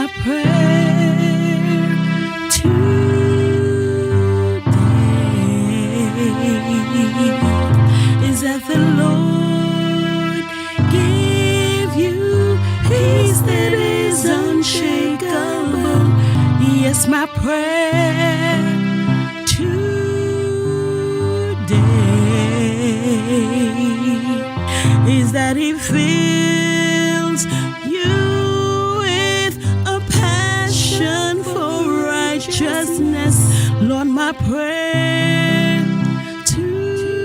my prayer today is that the Lord give you peace that is unshakable. Yes, my prayer today is that He fills you with a passion for righteousness. Lord, my prayer today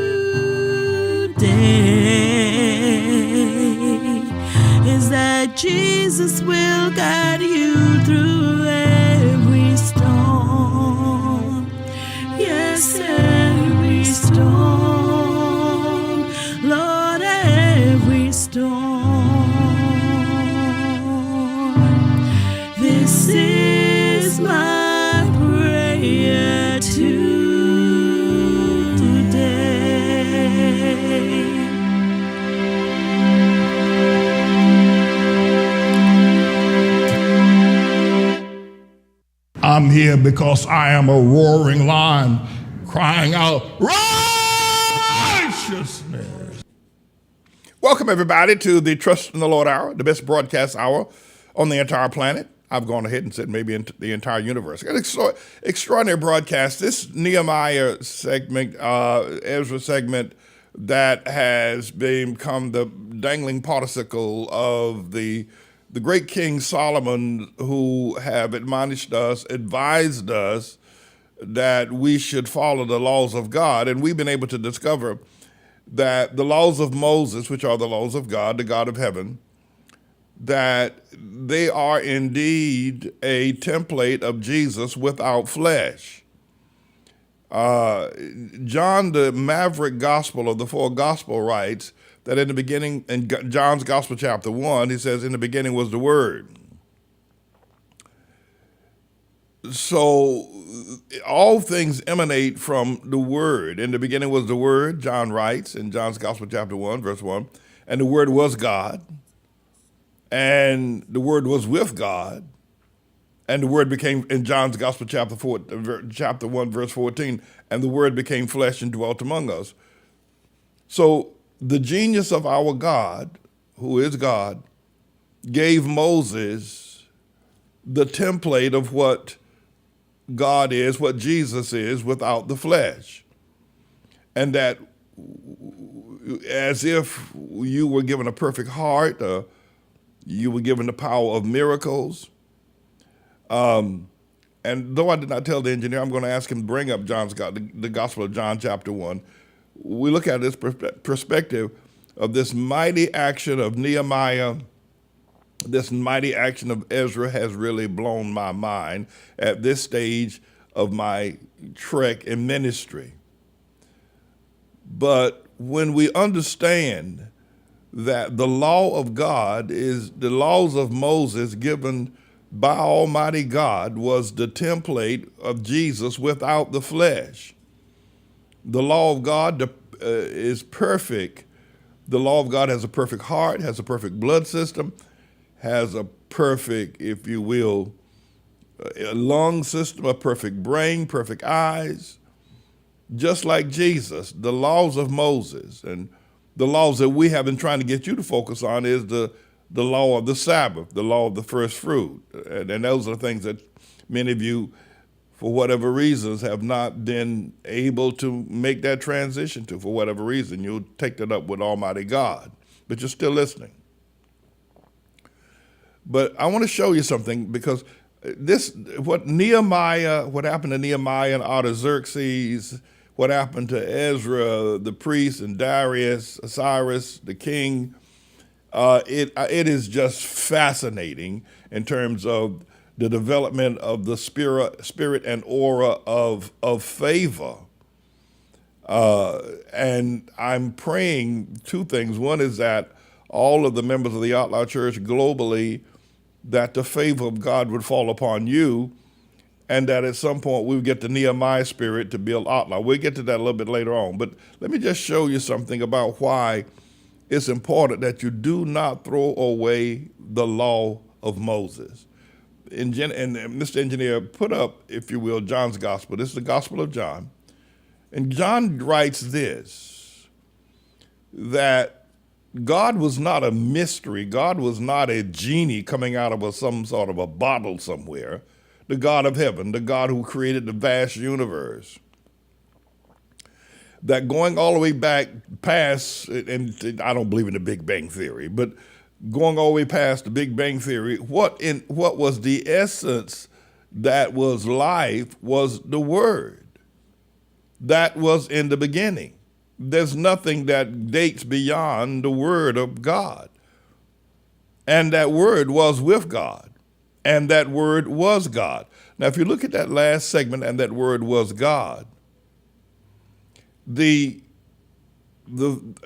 is that Jesus will guide you through every storm. Yes, every storm. Lord, every storm. This is my prayer today. I'm here because I am a roaring lion crying out righteousness. Welcome, everybody, to the Trust in the Lord Hour, the best broadcast hour on the entire planet. I've gone ahead and said maybe in the entire universe. An extraordinary broadcast. This Nehemiah segment, Ezra segment, that has become the dangling particicle of the great King Solomon, who have admonished us, advised us that we should follow the laws of God. And we've been able to discover that the laws of Moses, which are the laws of God, the God of heaven, that they are indeed a template of Jesus without flesh. John, the maverick gospel of the four gospel writes that in the beginning, in John's Gospel chapter 1, he says, in the beginning was the Word. So all things emanate from the Word. In the beginning was the Word, John writes in John's Gospel chapter 1, verse 1, and the Word was God, and the Word was with God, and the Word became, in John's Gospel chapter 1, verse 14, and the Word became flesh and dwelt among us. So the genius of our God, who is God, gave Moses the template of what God is, what Jesus is without the flesh. And that as if you were given a perfect heart, you were given the power of miracles. And though I did not tell the engineer, I'm going to ask him to bring up the Gospel of John chapter 1. We look at this perspective of this mighty action of Nehemiah, this mighty action of Ezra has really blown my mind at this stage of my trek in ministry. But when we understand that the law of God is the laws of Moses given by Almighty God was the template of Jesus without the flesh. The law of God is perfect. The law of God has a perfect heart, has a perfect blood system, has a perfect, if you will, lung system, a perfect brain, perfect eyes. Just like Jesus, the laws of Moses and the laws that we have been trying to get you to focus on is the law of the Sabbath, the law of the first fruit. And those are things that many of you, for whatever reasons, have not been able to make that transition to. For whatever reason, you'll take that up with Almighty God, but you're still listening. But I want to show you something, because what happened to Nehemiah and Artaxerxes, what happened to Ezra, the priest, and Darius, Cyrus, the king, it is just fascinating in terms of the development of the spirit and aura of favor. And I'm praying two things. One is that all of the members of the Outlaw Church globally, that the favor of God would fall upon you, and that at some point we would get the Nehemiah spirit to build Outlaw. We'll get to that a little bit later on. But let me just show you something about why it's important that you do not throw away the law of Moses. and Mr. Engineer, put up, if you will, John's Gospel. This is the Gospel of John. And John writes this, that God was not a mystery. God was not a genie coming out of some sort of a bottle somewhere. The God of heaven, the God who created the vast universe. That going all the way back past, and I don't believe in the Big Bang Theory, but going all the way past the Big Bang Theory, what was the essence that was life was the Word. That was in the beginning. There's nothing that dates beyond the Word of God. And that Word was with God. And that Word was God. Now, if you look at that last segment, and that Word was God,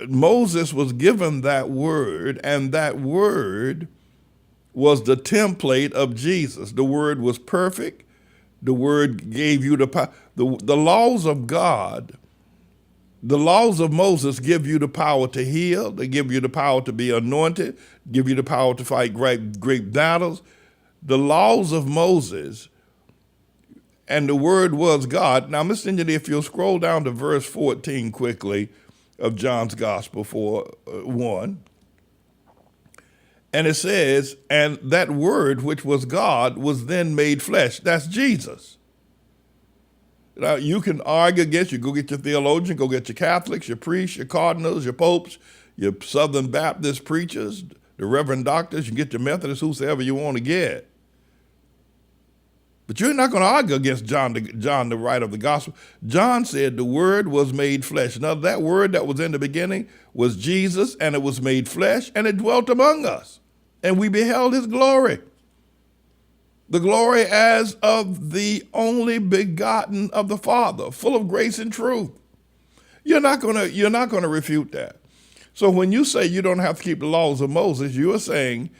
Moses was given that Word, and that Word was the template of Jesus. The Word was perfect. The Word gave you the power. The laws of God, the laws of Moses give you the power to heal. They give you the power to be anointed, give you the power to fight great battles. The laws of Moses, and the Word was God. Now, Mr. Engineer, if you'll scroll down to verse 14 quickly of John's Gospel for 1. And it says, and that Word which was God was then made flesh. That's Jesus. Now, you can argue against, you go get your theologian, go get your Catholics, your priests, your cardinals, your popes, your Southern Baptist preachers, the Reverend doctors, you can get your Methodists, whosoever you want to get. But you're not going to argue against John, the writer of the gospel. John said the Word was made flesh. Now, that Word that was in the beginning was Jesus, and it was made flesh, and it dwelt among us. And we beheld his glory. The glory as of the only begotten of the Father, full of grace and truth. You're not going to refute that. So when you say you don't have to keep the laws of Moses, you are saying,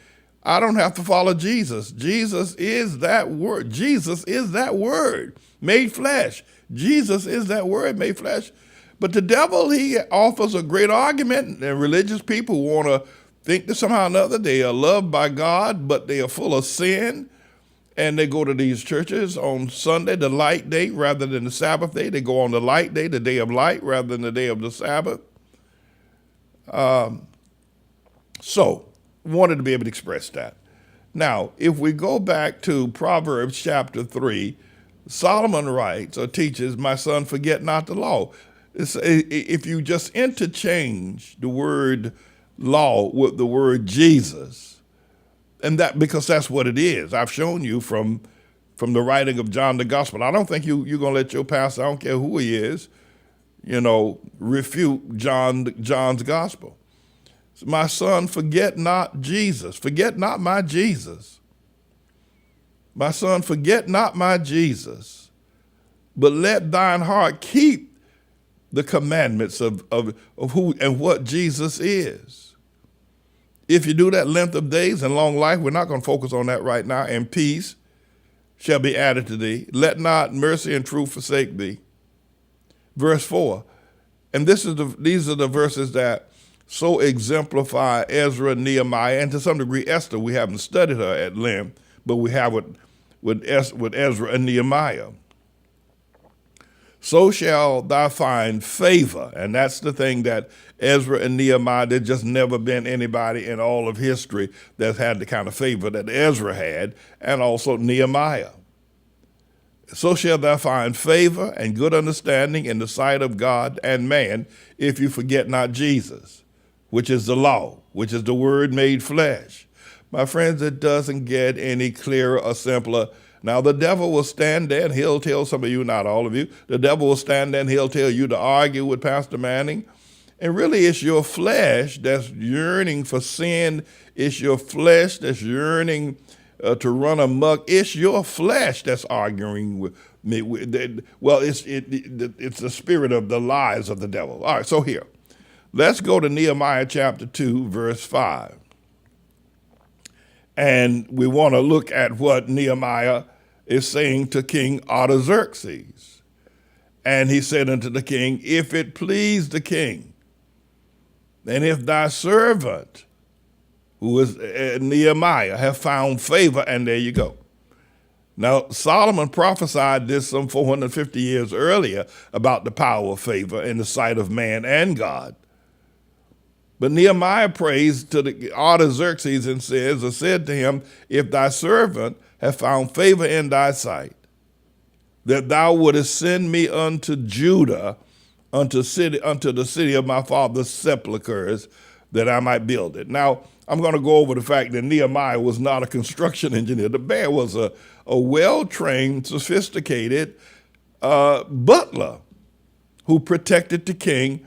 I don't have to follow Jesus. Jesus is that Word. Jesus is that Word made flesh. Jesus is that Word made flesh. But the devil, he offers a great argument, and religious people want to think that somehow or another they are loved by God, but they are full of sin. And they go to these churches on Sunday, the light day, rather than the Sabbath day. They go on the light day, the day of light, rather than the day of the Sabbath. So, wanted to be able to express that. Now, if we go back to Proverbs chapter 3, Solomon writes or teaches, my son, forget not the law. If you just interchange the word law with the word Jesus, and that because that's what it is. I've shown you from the writing of John the Gospel. I don't think you're going to let your pastor, I don't care who he is, refute John's Gospel. My son, forget not Jesus. Forget not my Jesus. My son, forget not my Jesus, but let thine heart keep the commandments of who and what Jesus is. If you do that, length of days and long life, we're not going to focus on that right now, and peace shall be added to thee. Let not mercy and truth forsake thee. Verse 4, and these are the verses that so exemplify Ezra, Nehemiah, and to some degree Esther. We haven't studied her at length, but we have it with Ezra and Nehemiah. So shall thou find favor, and that's the thing that Ezra and Nehemiah, there's just never been anybody in all of history that's had the kind of favor that Ezra had, and also Nehemiah. So shall thou find favor and good understanding in the sight of God and man, if you forget not Jesus, which is the law, which is the Word made flesh. My friends, it doesn't get any clearer or simpler. Now, the devil will stand there and he'll tell some of you, not all of you, the devil will stand there and he'll tell you to argue with Pastor Manning. And really, it's your flesh that's yearning for sin. It's your flesh that's yearning to run amok. It's your flesh that's arguing with me. Well, it's the spirit of the lies of the devil. All right, so here, let's go to Nehemiah chapter 2, verse 5. And we want to look at what Nehemiah is saying to King Artaxerxes. And he said unto the king, if it please the king, and if thy servant, who is Nehemiah, have found favor, and there you go. Now, Solomon prophesied this some 450 years earlier about the power of favor in the sight of man and God. But Nehemiah prays to the Artaxerxes and said to him, if thy servant have found favor in thy sight, that thou wouldest send me unto Judah, unto the city of my father's sepulchres, that I might build it. Now, I'm going to go over the fact that Nehemiah was not a construction engineer. The man was a well-trained, sophisticated butler who protected the king.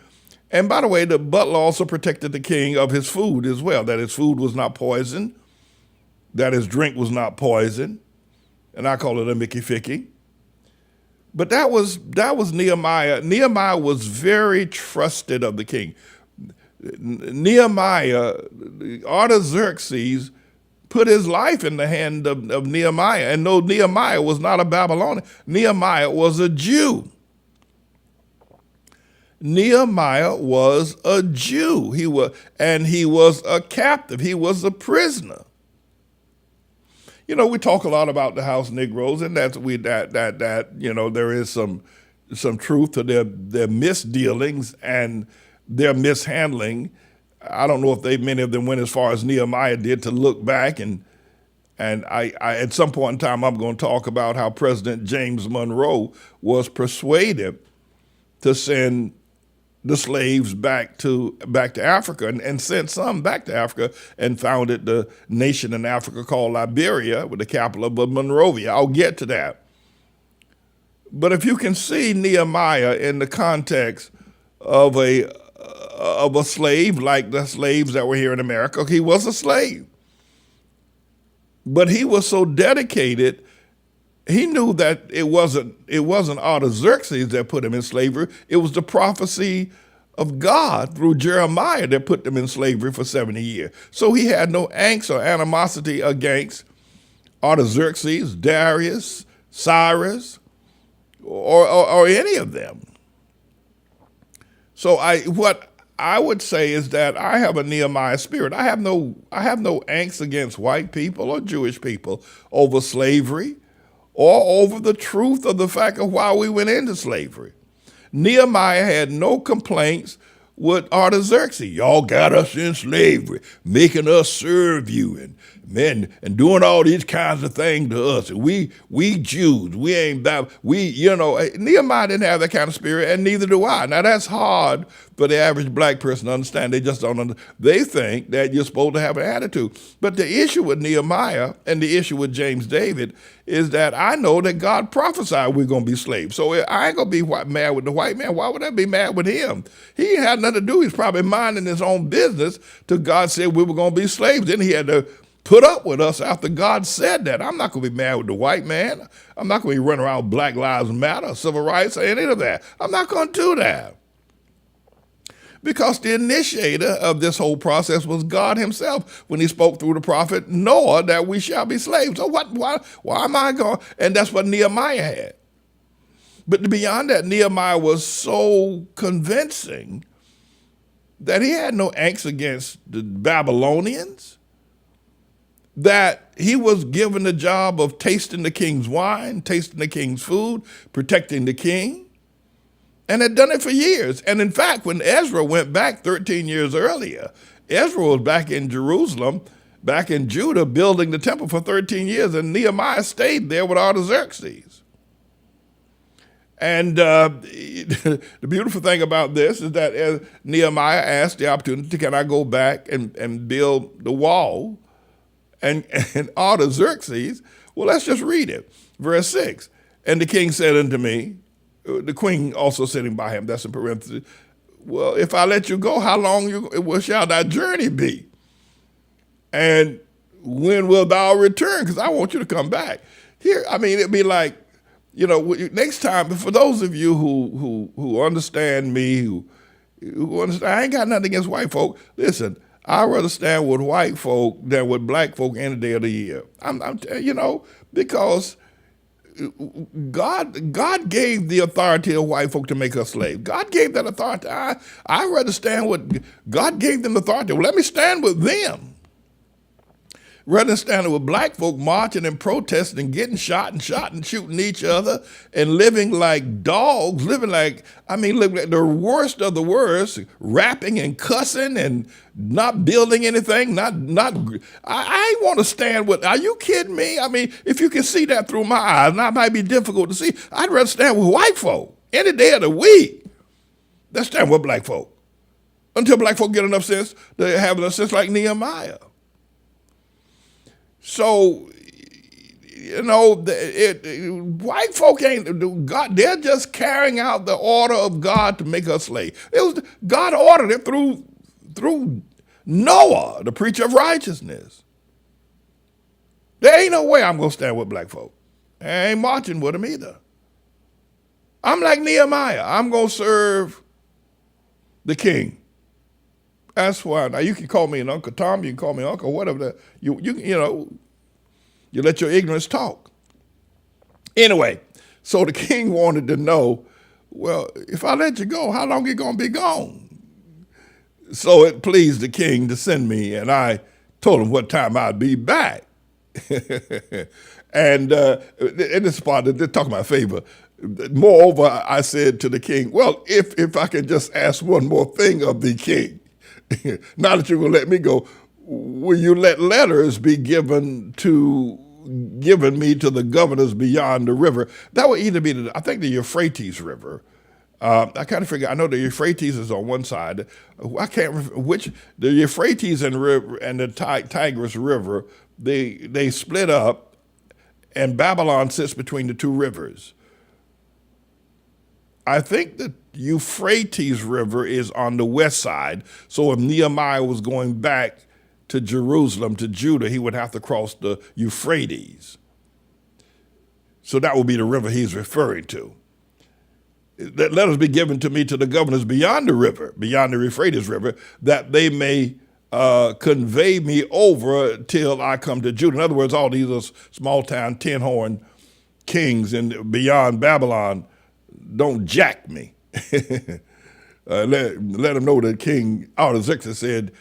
And by the way, the butler also protected the king of his food as well, that his food was not poisoned, that his drink was not poisoned, and I call it a Mickey Ficky. But that was Nehemiah. Nehemiah was very trusted of the king. Nehemiah, Artaxerxes, put his life in the hand of Nehemiah. And though Nehemiah was not a Babylonian, Nehemiah was a Jew. Nehemiah was a Jew. He was a captive. He was a prisoner. You know, we talk a lot about the house Negroes, and there is some truth to their misdealings and their mishandling. I don't know if many of them went as far as Nehemiah did to look back, and I at some point in time I'm going to talk about how President James Monroe was persuaded to send the slaves back to Africa and sent some back to Africa and founded the nation in Africa called Liberia with the capital of Monrovia. I'll get to that. But if you can see Nehemiah in the context of a slave, like the slaves that were here in America, he was a slave. But he was so dedicated, he knew that it wasn't Artaxerxes that put him in slavery. It was the prophecy of God through Jeremiah that put them in slavery for 70 years. So he had no angst or animosity against Artaxerxes, Darius, Cyrus, or any of them. So what I would say is that I have a Nehemiah spirit. I have no angst against white people or Jewish people over slavery, or over the truth of the fact of why we went into slavery. Nehemiah had no complaints with Artaxerxes. Y'all got us in slavery, making us serve you, and doing all these kinds of things to us. And we Jews, we ain't that, Nehemiah didn't have that kind of spirit, and neither do I. Now that's hard for the average black person to understand. They just don't understand. They think that you're supposed to have an attitude. But the issue with Nehemiah and the issue with James David is that I know that God prophesied we're going to be slaves. So I ain't going to be mad with the white man. Why would I be mad with him? He had nothing to do. He's probably minding his own business till God said we were going to be slaves. Then he had to put up with us after God said that. I'm not going to be mad with the white man. I'm not going to be running around Black Lives Matter, civil rights, or any of that. I'm not going to do that. Because the initiator of this whole process was God himself when he spoke through the prophet Noah that we shall be slaves. So why am I going? And that's what Nehemiah had. But beyond that, Nehemiah was so convincing that he had no angst against the Babylonians, that he was given the job of tasting the king's wine, tasting the king's food, protecting the king, and had done it for years. And in fact, when Ezra went back 13 years earlier, Ezra was back in Jerusalem, back in Judah, building the temple for 13 years, and Nehemiah stayed there with Artaxerxes. And the beautiful thing about this is that as Nehemiah asked the opportunity, can I go back and build the wall? And Artaxerxes, well, let's just read it. Verse 6, and the king said unto me, the queen also sitting by him, that's in parentheses, well, if I let you go, how long shall thy journey be? And when will thou return? Because I want you to come back. Here, I mean, it'd be like, next time, for those of you who understand me, who understand, I ain't got nothing against white folk. Listen, I'd rather stand with white folk than with black folk any day of the year. Because God gave the authority of white folk to make us slaves. God gave that authority. I'd rather stand with, God gave them authority. Well, let me stand with them. rather than standing with black folk marching and protesting and getting shot and shooting each other and living like dogs, living like the worst of the worst, rapping and cussing and not building anything, I ain't want to stand with, are you kidding me? I mean, if you can see that through my eyes, and that might be difficult to see, I'd rather stand with white folk any day of the week than stand with black folk. Until black folk get enough sense, they have enough sense like Nehemiah. So, white folk ain't God. They're just carrying out the order of God to make us slaves. God ordered it through Noah, the preacher of righteousness. There ain't no way I'm gonna stand with black folk. I ain't marching with them either. I'm like Nehemiah. I'm gonna serve the king. That's why. Now you can call me an Uncle Tom, you can call me Uncle, whatever. You let your ignorance talk. Anyway, so the king wanted to know, well, if I let you go, how long you gonna be gone? So it pleased the king to send me, and I told him what time I'd be back. And in this part, they're talking about favor. Moreover, I said to the king, well, if I could just ask one more thing of the king. Now that you're going to let me go, will you let letters be given me to the governors beyond the river? That would either be, I think, the Euphrates River. I kind of figure, I know the Euphrates is on one side. I can't remember which, the Euphrates and the Tigris River, they split up, and Babylon sits between the two rivers. I think the Euphrates River is on the west side, so if Nehemiah was going back to Jerusalem, to Judah, he would have to cross the Euphrates. So that would be the river he's referring to. Let letters be given to me to the governors beyond the river, beyond the Euphrates River, that they may convey me over till I come to Judah. In other words, all these are small town, tin-horn kings and beyond Babylon don't jack me. Let them know that King Artaxerxes said,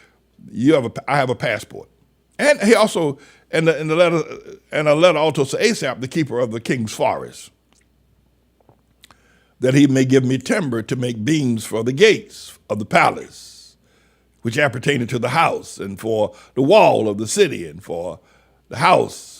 I have a passport. And he also, and a letter also to Asaph, the keeper of the king's forest, that he may give me timber to make beams for the gates of the palace, which appertain to the house, and for the wall of the city, and for the house.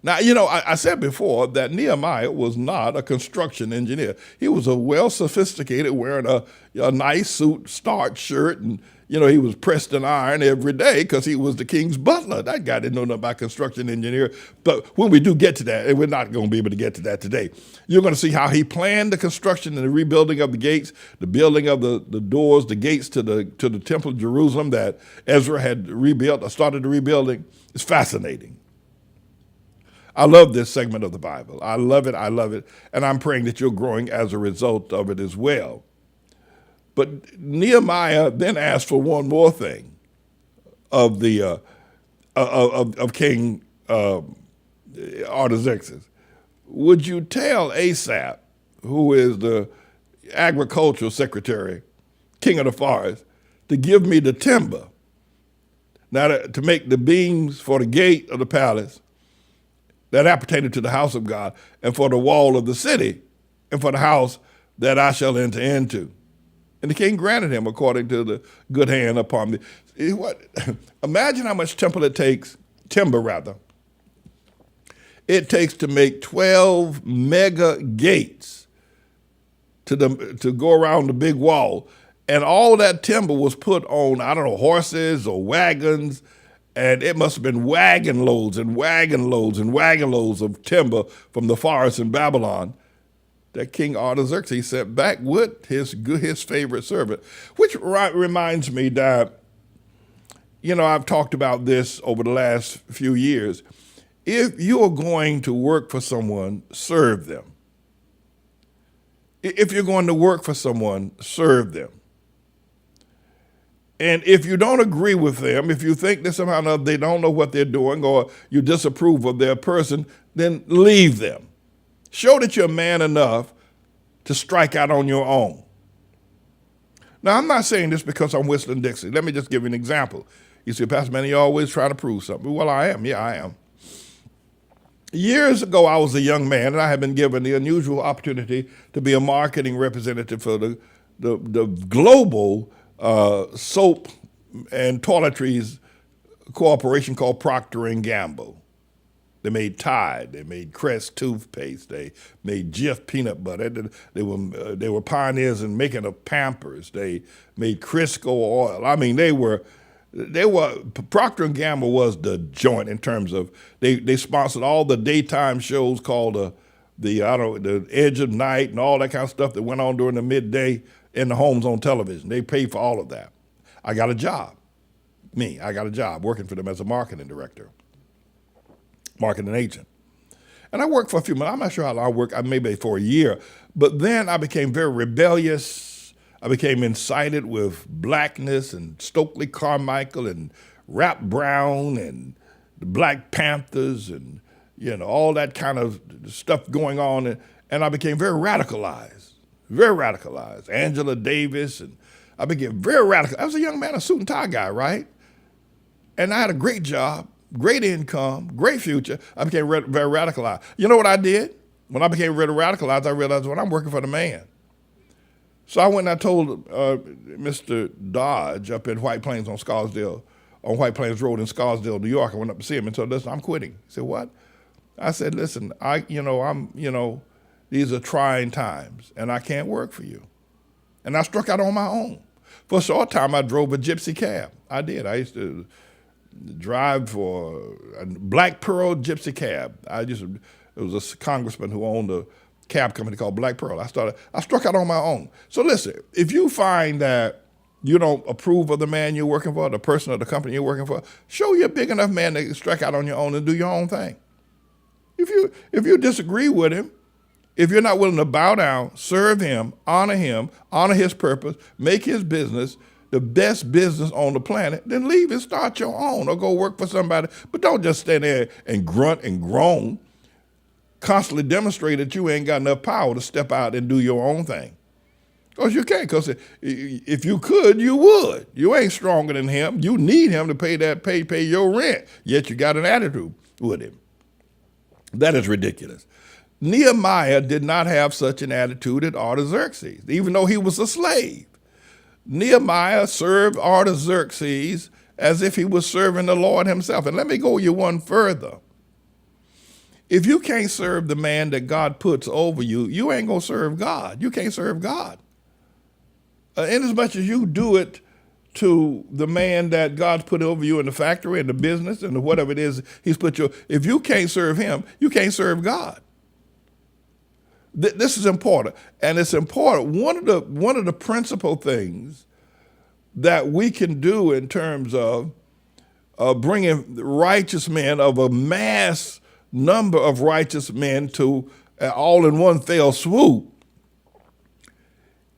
Now, I said before that Nehemiah was not a construction engineer. He was a well-sophisticated, wearing a nice suit, starched shirt, and, he was pressed in iron every day because he was the king's butler. That guy didn't know nothing about construction engineer. But when we do get to that, and we're not going to be able to get to that today, you're going to see how he planned the construction and the rebuilding of the gates, the building of the doors, the gates to the temple of Jerusalem that Ezra had rebuilt or started the rebuilding. It's fascinating. I love this segment of the Bible. I love it, and I'm praying that you're growing as a result of it as well. But Nehemiah then asked for one more thing of the of King Artaxerxes. Would you tell Asaph, who is the agricultural secretary, king of the forest, to give me the timber, now to make the beams for the gate of the palace that appertained to the house of God, and for the wall of the city, and for the house that I shall enter into? And the king granted him according to the good hand upon me. Imagine how much timber it takes to make 12 mega gates to go around the big wall. And all that timber was put on, horses or wagons, and it must have been wagon loads and wagon loads and wagon loads of timber from the forest in Babylon that King Artaxerxes sent back with his favorite servant. Which reminds me that, I've talked about this over the last few years. If you are going to work for someone, serve them. If you're going to work for someone, serve them. And if you don't agree with them, if you think that somehow or another they don't know what they're doing, or you disapprove of their person, then leave them. Show that you're man enough to strike out on your own. Now, I'm not saying this because I'm whistling Dixie. Let me just give you an example. You say, Pastor Manny, you're always trying to prove something. Well, I am. Yeah, I am. Years ago, I was a young man, and I had been given the unusual opportunity to be a marketing representative for the global soap and toiletries corporation called Procter & Gamble. They made Tide, they made Crest toothpaste, they made Jif peanut butter. They were pioneers in making of Pampers. They made Crisco oil. I mean, they were Procter & Gamble was the joint in terms of they sponsored all the daytime shows called the Edge of Night and all that kind of stuff that went on during the midday in the homes on television. They paid for all of that. I got a job. I got a job working for them as a marketing director, marketing agent. And I worked for a few months. I'm not sure how long I worked, maybe for a year. But then I became very rebellious. I became incited with blackness and Stokely Carmichael and Rap Brown and the Black Panthers and, all that kind of stuff going on. And I became very radicalized. Angela Davis, and I became very radical. I was a young man, a suit and tie guy, right? And I had a great job, great income, great future. I became very radicalized. You know what I did? When I became really radicalized, I realized, well, I'm working for the man. So I went and I told Mr. Dodge up in White Plains on White Plains Road in Scarsdale, New York. I went up to see him and told him, listen, I'm quitting. He said, what? I said, listen, these are trying times and I can't work for you. And I struck out on my own. For a short time, I drove a gypsy cab. I did. I used to drive for a Black Pearl gypsy cab. It was a congressman who owned a cab company called Black Pearl. I struck out on my own. So listen, if you find that you don't approve of the man you're working for, the person or the company you're working for, show you're a big enough man to strike out on your own and do your own thing. If you disagree with him, if you're not willing to bow down, serve him, honor his purpose, make his business the best business on the planet, then leave and start your own or go work for somebody. But don't just stand there and grunt and groan. Constantly demonstrate that you ain't got enough power to step out and do your own thing. Because you can't, because if you could, you would. You ain't stronger than him. You need him to pay your rent, yet you got an attitude with him. That is ridiculous. Nehemiah did not have such an attitude at Artaxerxes, even though he was a slave. Nehemiah served Artaxerxes as if he was serving the Lord himself. And let me go you one further. If you can't serve the man that God puts over you, you ain't going to serve God. You can't serve God. Inasmuch as you do it to the man that God's put over you in the factory and the business and whatever it is he's put you, if you can't serve him, you can't serve God. This is important, and it's important. One of the principal things that we can do in terms of bringing righteous men, of a mass number of righteous men to all in one fell swoop,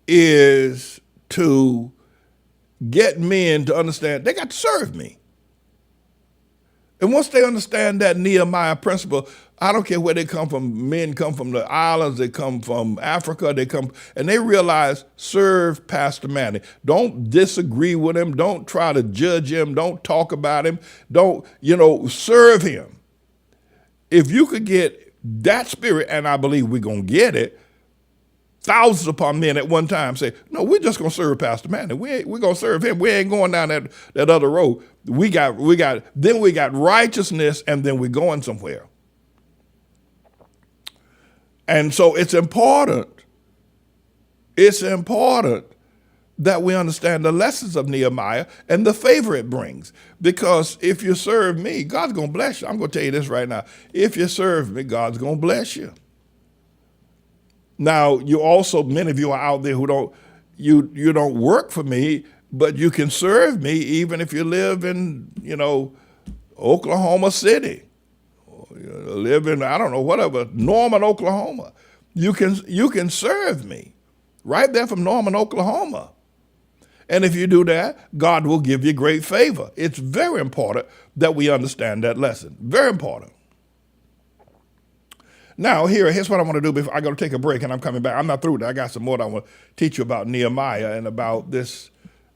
is to get men to understand they got to serve me. And once they understand that Nehemiah principle, I don't care where they come from. Men come from the islands, they come from Africa, and they realize, serve Pastor Manny. Don't disagree with him. Don't try to judge him. Don't talk about him. Don't, serve him. If you could get that spirit, and I believe we're going to get it, thousands upon men at one time say, no, we're just going to serve Pastor Manny. We're going to serve him. We ain't going down that other road. Then we got righteousness, and then we're going somewhere. And so it's important that we understand the lessons of Nehemiah and the favor it brings. Because if you serve me, God's going to bless you. I'm going to tell you this right now. If you serve me, God's going to bless you. Now, many of you are out there who don't work for me, but you can serve me even if you live in, Oklahoma City. Live in, Norman, Oklahoma. You can serve me right there from Norman, Oklahoma. And if you do that, God will give you great favor. It's very important that we understand that lesson. Very important. Now, here's what I want to do before I got to take a break, and I'm coming back. I'm not through that. I got some more that I want to teach you about Nehemiah and about this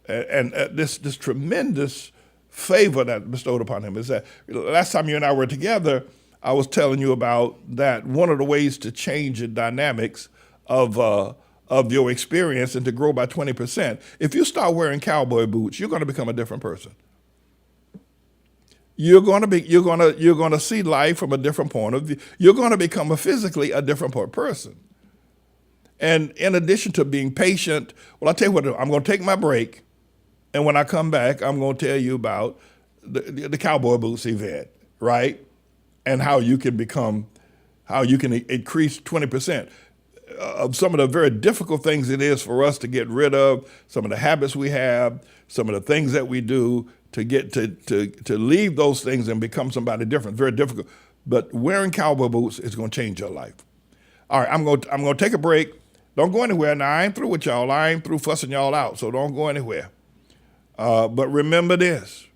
this tremendous favor that's bestowed upon him. Is that last time you and I were together, I was telling you about that one of the ways to change the dynamics of your experience and to grow by 20%. If you start wearing cowboy boots, you're going to become a different person. You're going to see life from a different point of view. You're going to become physically a different person. And in addition to being patient, well, I'll tell you what, I'm going to take my break. And when I come back, I'm going to tell you about the cowboy boots event, right? And how you can increase 20% of some of the very difficult things it is for us to get rid of, some of the habits we have, some of the things that we do to get to leave those things and become somebody different. Very difficult. But wearing cowboy boots is going to change your life. All right, I'm going to take a break. Don't go anywhere. Now, I ain't through with y'all. I ain't through fussing y'all out, so don't go anywhere. But remember this.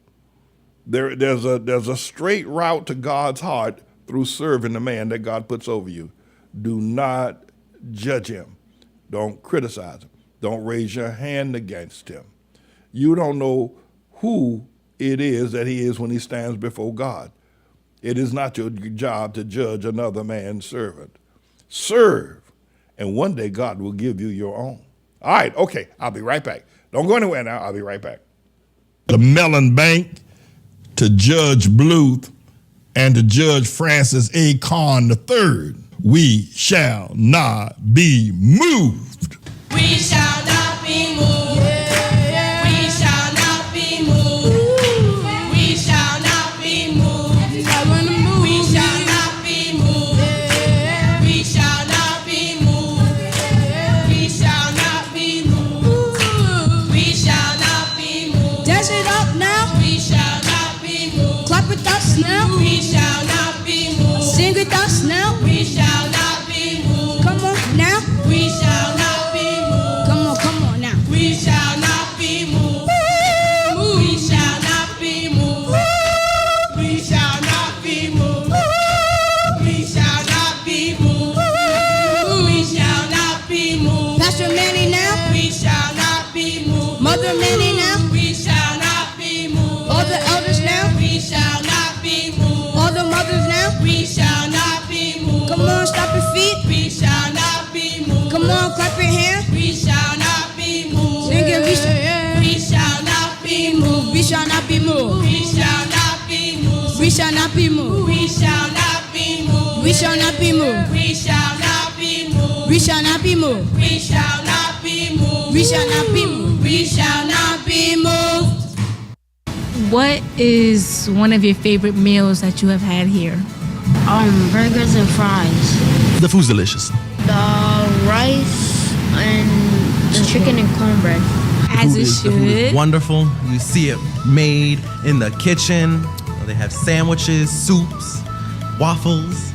There's a straight route to God's heart through serving the man that God puts over you. Do not judge him. Don't criticize him. Don't raise your hand against him. You don't know who it is that he is when he stands before God. It is not your job to judge another man's servant. Serve, and one day God will give you your own. All right, okay, I'll be right back. Don't go anywhere now. I'll be right back. The Mellon Bank, to Judge Bluth, and to Judge Francis A. Kahn III, we shall not be moved. We shall not be moved. We shall not be moved. We shall not be moved. We shall not be moved. We shall not be moved. We shall not be moved. We shall not be moved. Dance it up now. We shall not be moved. Clap with us now. We shall not be moved. Sing with us now. We shall not be moved. Come on now. We shall not be moved. Come on now. We shall not be moved. We shall not be moved. We shall not be moved. We shall not be moved. We shall not be moved. Pastor Manny now. We shall not be moved. Mother Manny now. We shall not be moved. All the elders now. We shall not be moved. All the mothers now. We shall not be moved. Come on, stop your feet. We shall not be moved. Come on, clap your hands. We shall not be moved. Sing it. We shall not be moved. We shall not be moved. We shall not be moved. We shall not be moved. We shall not be moved. We shall not be moved. We shall not be moved. We shall not be moved. We shall not be moved. We shall not be moved. We shall not be moved. What is one of your favorite meals that you have had here? Burgers and fries. The food's delicious. The rice and the chicken and cornbread. As The it food is should. wonderful. You see it made in the kitchen. They have sandwiches, soups, waffles.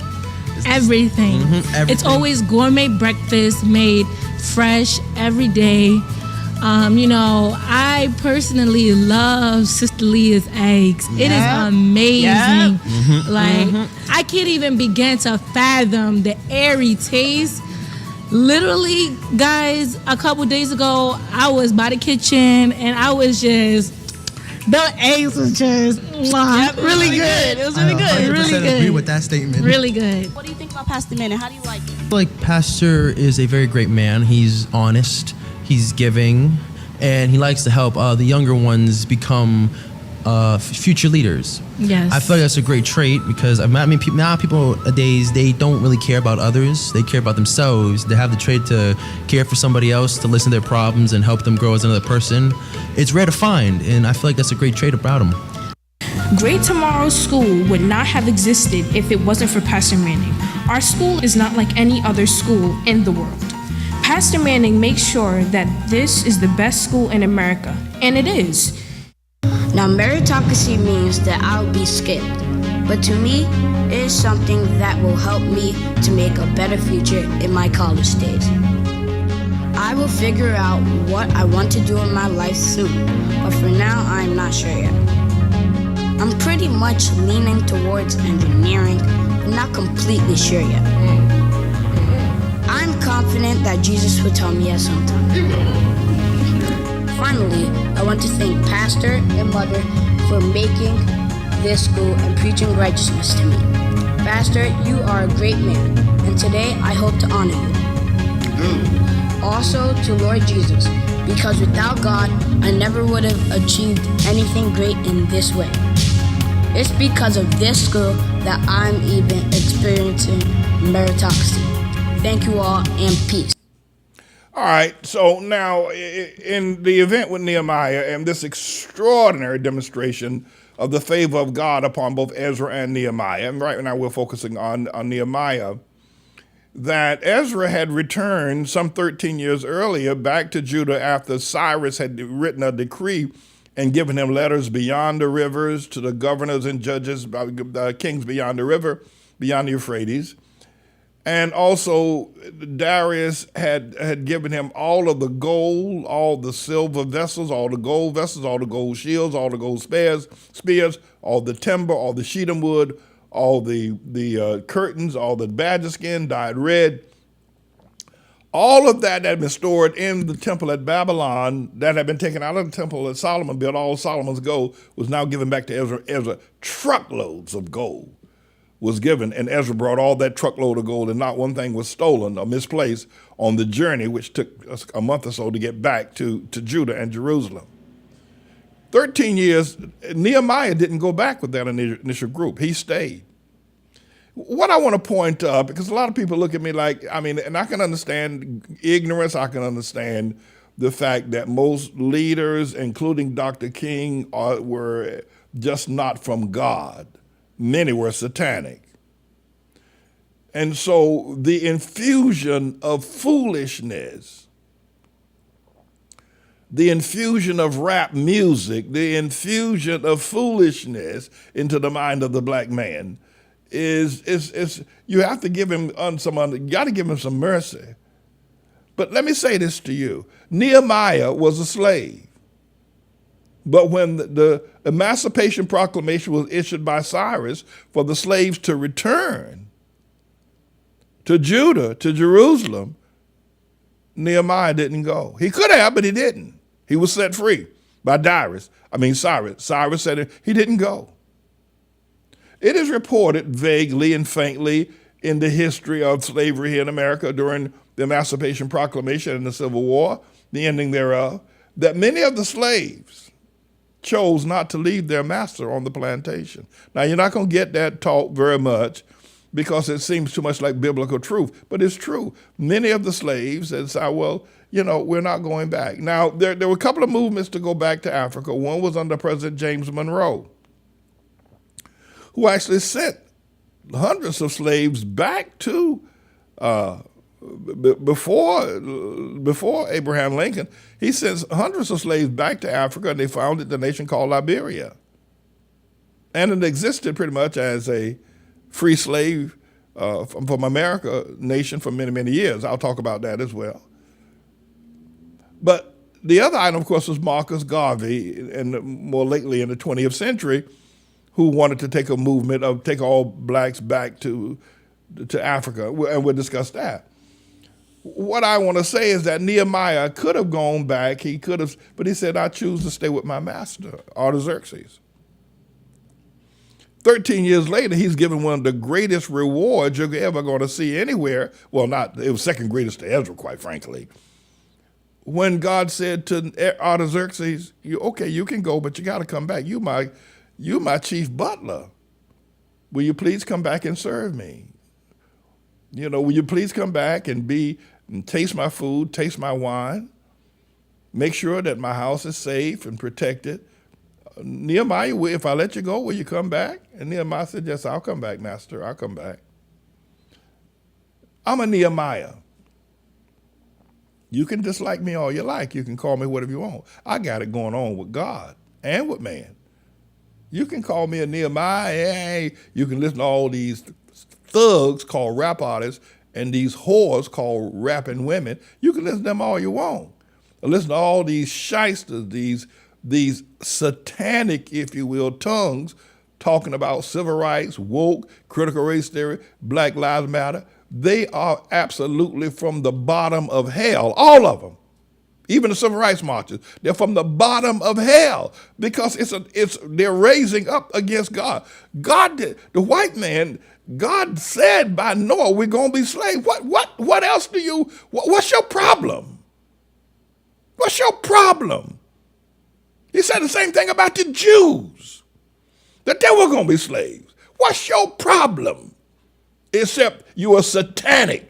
It's Everything. everything. It's always gourmet breakfast made fresh every day. I personally love Sister Leah's eggs. It is amazing. I can't even begin to fathom the airy taste. Literally, guys, a couple days ago, I was by the kitchen and I was just, the eggs was just really good. It was really good. Really agree good. with that statement. Really good. What do you think about Pastor Manny? How do you like it? I feel like Pastor is a very great man. He's honest, he's giving, and he likes to help the younger ones become future leaders. Yes. I feel like that's a great trait because now people nowadays, they don't really care about others. They care about themselves. They have the trait to care for somebody else, to listen to their problems and help them grow as another person. It's rare to find, and I feel like that's a great trait about him. Great Tomorrow School would not have existed if it wasn't for Pastor Manning. Our school is not like any other school in the world. Pastor Manning makes sure that this is the best school in America, and it is. Now, meritocracy means that I'll be skipped, but to me, it is something that will help me to make a better future in my college days. I will figure out what I want to do in my life soon, but for now, I'm not sure yet. I'm pretty much leaning towards engineering, but not completely sure yet. I'm confident that Jesus will tell me yes sometime. finally, I want to thank Pastor and Mother for making this school and preaching righteousness to me. Pastor, you are a great man, and today I hope to honor you. Also to Lord Jesus, because without God, I never would have achieved anything great in this way. It's because of this school that I'm even experiencing meritocracy. Thank you all, and peace. All right, so now in the event with Nehemiah and this extraordinary demonstration of the favor of God upon both Ezra and Nehemiah, and right now we're focusing on Nehemiah, that Ezra had returned some 13 years earlier back to Judah after Cyrus had written a decree and given him letters beyond the rivers to the governors and judges, kings beyond the river, beyond the Euphrates. And also Darius had given him all of the gold, all the silver vessels, all the gold vessels, all the gold shields, all the gold spears, all the timber, all the shittim wood, all the curtains, all the badger skin dyed red. All of that had been stored in the temple at Babylon that had been taken out of the temple that Solomon built. All Solomon's gold was now given back to Ezra. Ezra, truckloads of gold was given, and Ezra brought all that truckload of gold, and not one thing was stolen or misplaced on the journey, which took a month or so to get back to Judah and Jerusalem. 13 years, Nehemiah didn't go back with that initial group. He stayed. What I want to point out, because a lot of people look at me like, and I can understand ignorance, I can understand the fact that most leaders, including Dr. King, were just not from God. Many were satanic. And so the infusion of foolishness, the infusion of rap music, the infusion of foolishness into the mind of the black man is you have to give him you got to give him some mercy. But let me say this to you. Nehemiah was a slave. But when the Emancipation Proclamation was issued by Cyrus for the slaves to return to Judah, to Jerusalem, Nehemiah didn't go. He could have, but he didn't. He was set free by Cyrus. Cyrus said he didn't go. It is reported vaguely and faintly in the history of slavery here in America during the Emancipation Proclamation and the Civil War, the ending thereof, that many of the slaves chose not to leave their master on the plantation. Now, you're not going to get that taught very much because it seems too much like biblical truth, but it's true. Many of the slaves said, well, we're not going back. Now, there were a couple of movements to go back to Africa. One was under President James Monroe, who actually sent hundreds of slaves back to before Abraham Lincoln. He sent hundreds of slaves back to Africa, and they founded the nation called Liberia. And it existed pretty much as a free slave from America nation for many, many years. I'll talk about that as well. But the other item, of course, was Marcus Garvey, and more lately in the 20th century, who wanted to take a movement of take all blacks back to Africa, and we'll discuss that. What I want to say is that Nehemiah could have gone back, but he said, I choose to stay with my master, Artaxerxes. 13 years later, he's given one of the greatest rewards you're ever going to see anywhere. Well, it was second greatest to Ezra, quite frankly. When God said to Artaxerxes, you can go, but you got to come back. You my chief butler. Will you please come back and serve me? Will you please come back and taste my food, taste my wine, make sure that my house is safe and protected. Nehemiah, if I let you go, will you come back? And Nehemiah said, yes, I'll come back, master. I'll come back. I'm a Nehemiah. You can dislike me all you like. You can call me whatever you want. I got it going on with God and with man. You can call me a Nehemiah. Hey, you can listen to all these thugs called rap artists and these whores called rapping women. You can listen to them all you want. Or listen to all these shysters, these satanic, if you will, tongues talking about civil rights, woke, critical race theory, Black Lives Matter. They are absolutely from the bottom of hell, all of them. Even the civil rights marches, they're from the bottom of hell because they're raising up against God. The white man, God said by Noah, we're going to be slaves. What else what's your problem? What's your problem? He said the same thing about the Jews, that they were going to be slaves. What's your problem? Except you are satanic.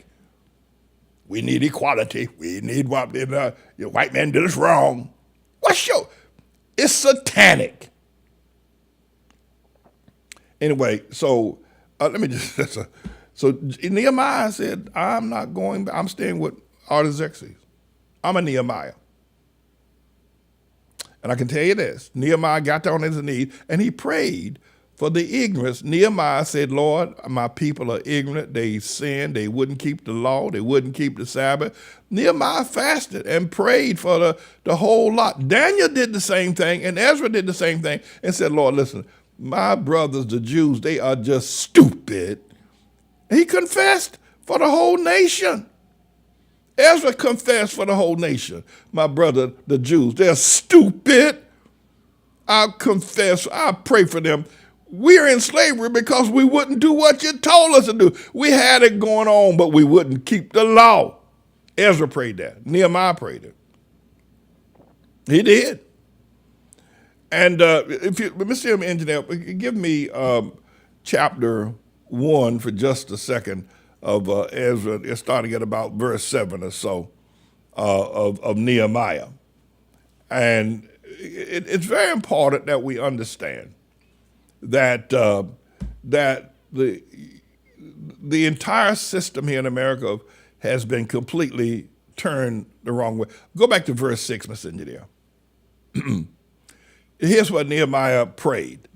We need equality. We need what the white man did us wrong. It's satanic. Anyway, so let me just, so Nehemiah said, I'm staying with Artaxerxes. I'm a Nehemiah. And I can tell you this, Nehemiah got down on his knees and he prayed for the ignorance. Nehemiah said, Lord, my people are ignorant. They sinned. They wouldn't keep the law. They wouldn't keep the Sabbath. Nehemiah fasted and prayed for the whole lot. Daniel did the same thing and Ezra did the same thing and said, Lord, listen, my brothers, the Jews, they are just stupid. He confessed for the whole nation. Ezra confessed for the whole nation. My brother, the Jews, they're stupid. I confess, I pray for them. We're in slavery because we wouldn't do what you told us to do. We had it going on, but we wouldn't keep the law. Ezra prayed that. Nehemiah prayed it. He did. And Mr. Engineer, give me chapter 1 for just a second of Ezra. It's starting at about verse 7 or so of Nehemiah. And it's very important that we understand that that the entire system here in America has been completely turned the wrong way. Go back to verse 6, Mr. Engineer. Here's what Nehemiah prayed.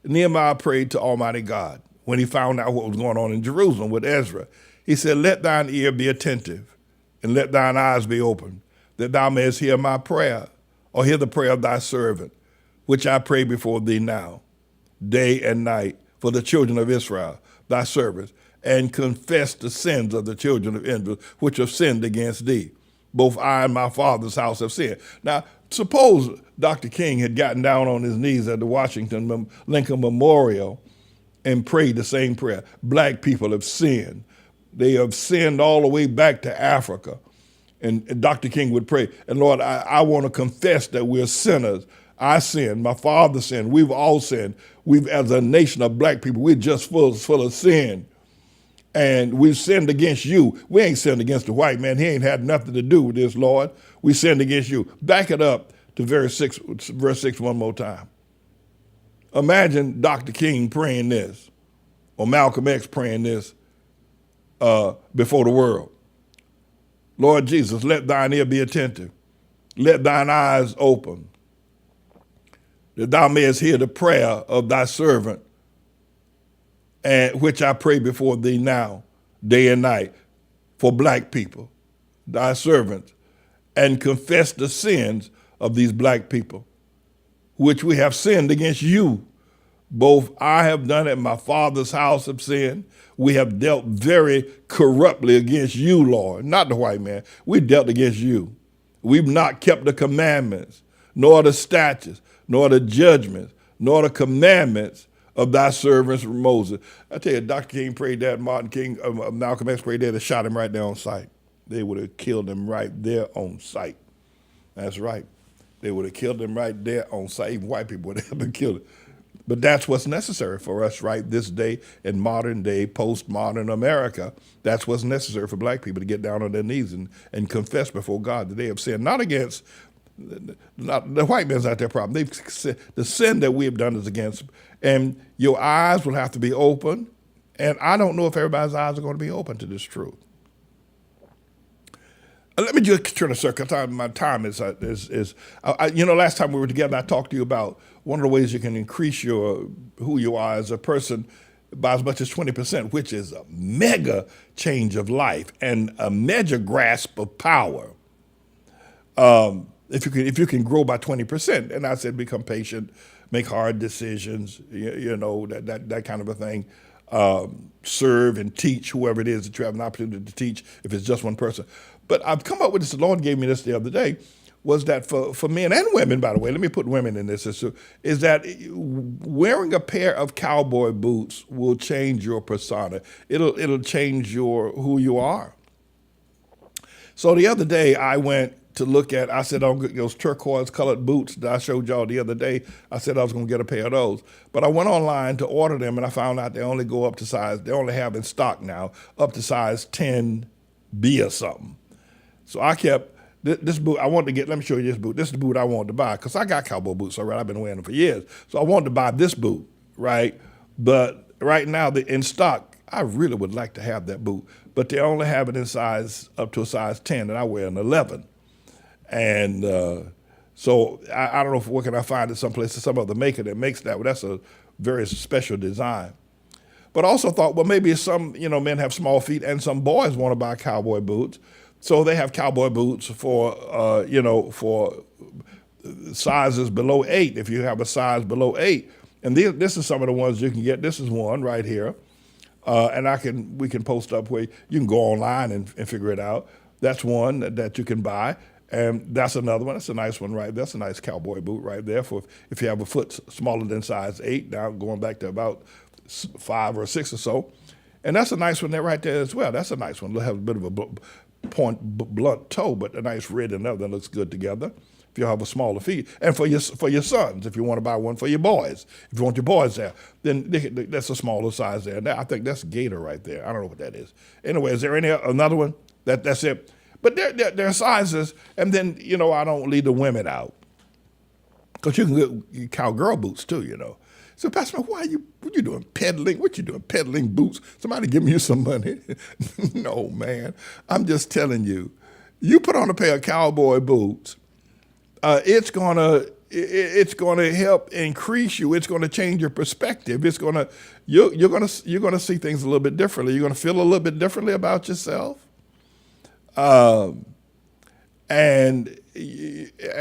Nehemiah prayed to Almighty God when he found out what was going on in Jerusalem with Ezra. He said, let thine ear be attentive and let thine eyes be open, that thou mayest hear my prayer, or hear the prayer of thy servant, which I pray before thee now, day and night, for the children of Israel, thy servants, and confess the sins of the children of Israel, which have sinned against thee. Both I and my father's house have sinned. Now, suppose Dr. King had gotten down on his knees at the Washington Lincoln Memorial and prayed the same prayer. Black people have sinned. They have sinned all the way back to Africa. And Dr. King would pray, and Lord, I want to confess that we're sinners. I sinned. My father sinned. We've all sinned. As a nation of black people, we're just full of sin. And we've sinned against you. We ain't sinned against the white man. He ain't had nothing to do with this, Lord. We sinned against you. Back it up to verse 6 one more time. Imagine Dr. King praying this, or Malcolm X praying this before the world. Lord Jesus, let thine ear be attentive. Let thine eyes open, that thou mayest hear the prayer of thy servant, and which I pray before thee now, day and night, for black people, thy servants, and confess the sins of these black people, which we have sinned against you. Both I have done it, and my father's house have sinned. We have dealt very corruptly against you, Lord, not the white man. We dealt against you. We've not kept the commandments, nor the statutes, nor the judgments, nor the commandments of thy servants Moses. I tell you, Dr. King prayed that, Martin King, Malcolm X prayed that, they shot him right there on sight. They would have killed him right there on sight. That's right. They would have killed him right there on sight. Even white people would have been killed. But that's what's necessary for us right this day in modern day, postmodern America. That's what's necessary for black people to get down on their knees and confess before God that they have sinned, not against, the white man's not their problem. The sin that we have done is against, and your eyes will have to be open. And I don't know if everybody's eyes are going to be open to this truth. Let me just turn a circle. My time is last time we were together, I talked to you about one of the ways you can increase who you are as a person by as much as 20%, which is a mega change of life and a major grasp of power. If you can grow by 20%, and I said become patient, make hard decisions, that kind of a thing. Serve and teach whoever it is that you have an opportunity to teach, if it's just one person. But I've come up with this, the Lord gave me this the other day. was that for men and women, by the way, let me put women in this, is that wearing a pair of cowboy boots will change your persona. It'll change who you are. So the other day I went to look at, I said, those turquoise colored boots that I showed y'all the other day, I said I was gonna get a pair of those. But I went online to order them and I found out they only go up to size, they only have in stock now, up to size 10B or something. So I kept, this boot, I wanted to get, let me show you this boot. This is the boot I wanted to buy because I got cowboy boots already. I've been wearing them for years. So I wanted to buy this boot, right? But right now, in stock, I really would like to have that boot. But they only have it in size, up to a size 10, and I wear an 11. And so I don't know where can I find it someplace, some other maker that makes that. Well, that's a very special design. But I also thought, well, maybe some, men have small feet and some boys want to buy cowboy boots. So they have cowboy boots for, for sizes below 8, if you have a size below 8. And this is some of the ones you can get. This is one right here. And we can post up where you can go online and figure it out. That's one that you can buy. And that's another one. That's a nice one, right? That's a nice cowboy boot right there for if you have a foot smaller than size 8, now going back to about 5 or 6 or so. And that's a nice one there right there as well. That's a nice one. It'll have a bit of a blunt toe, but a nice red and leather that looks good together. If you have a smaller feet, and for your sons, if you want to buy one for your boys, if you want your boys there, then that's a smaller size there. Now, I think that's Gator right there. I don't know what that is. Anyway, is there another one? That's it. But there are sizes, and then I don't leave the women out because you can get cowgirl boots too. So, Pastor, what you doing? Peddling? What you doing? Peddling boots? Somebody give me some money? No, man. I'm just telling you. You put on a pair of cowboy boots, it's gonna help increase you. It's gonna change your perspective. You're gonna see things a little bit differently. You're gonna feel a little bit differently about yourself. And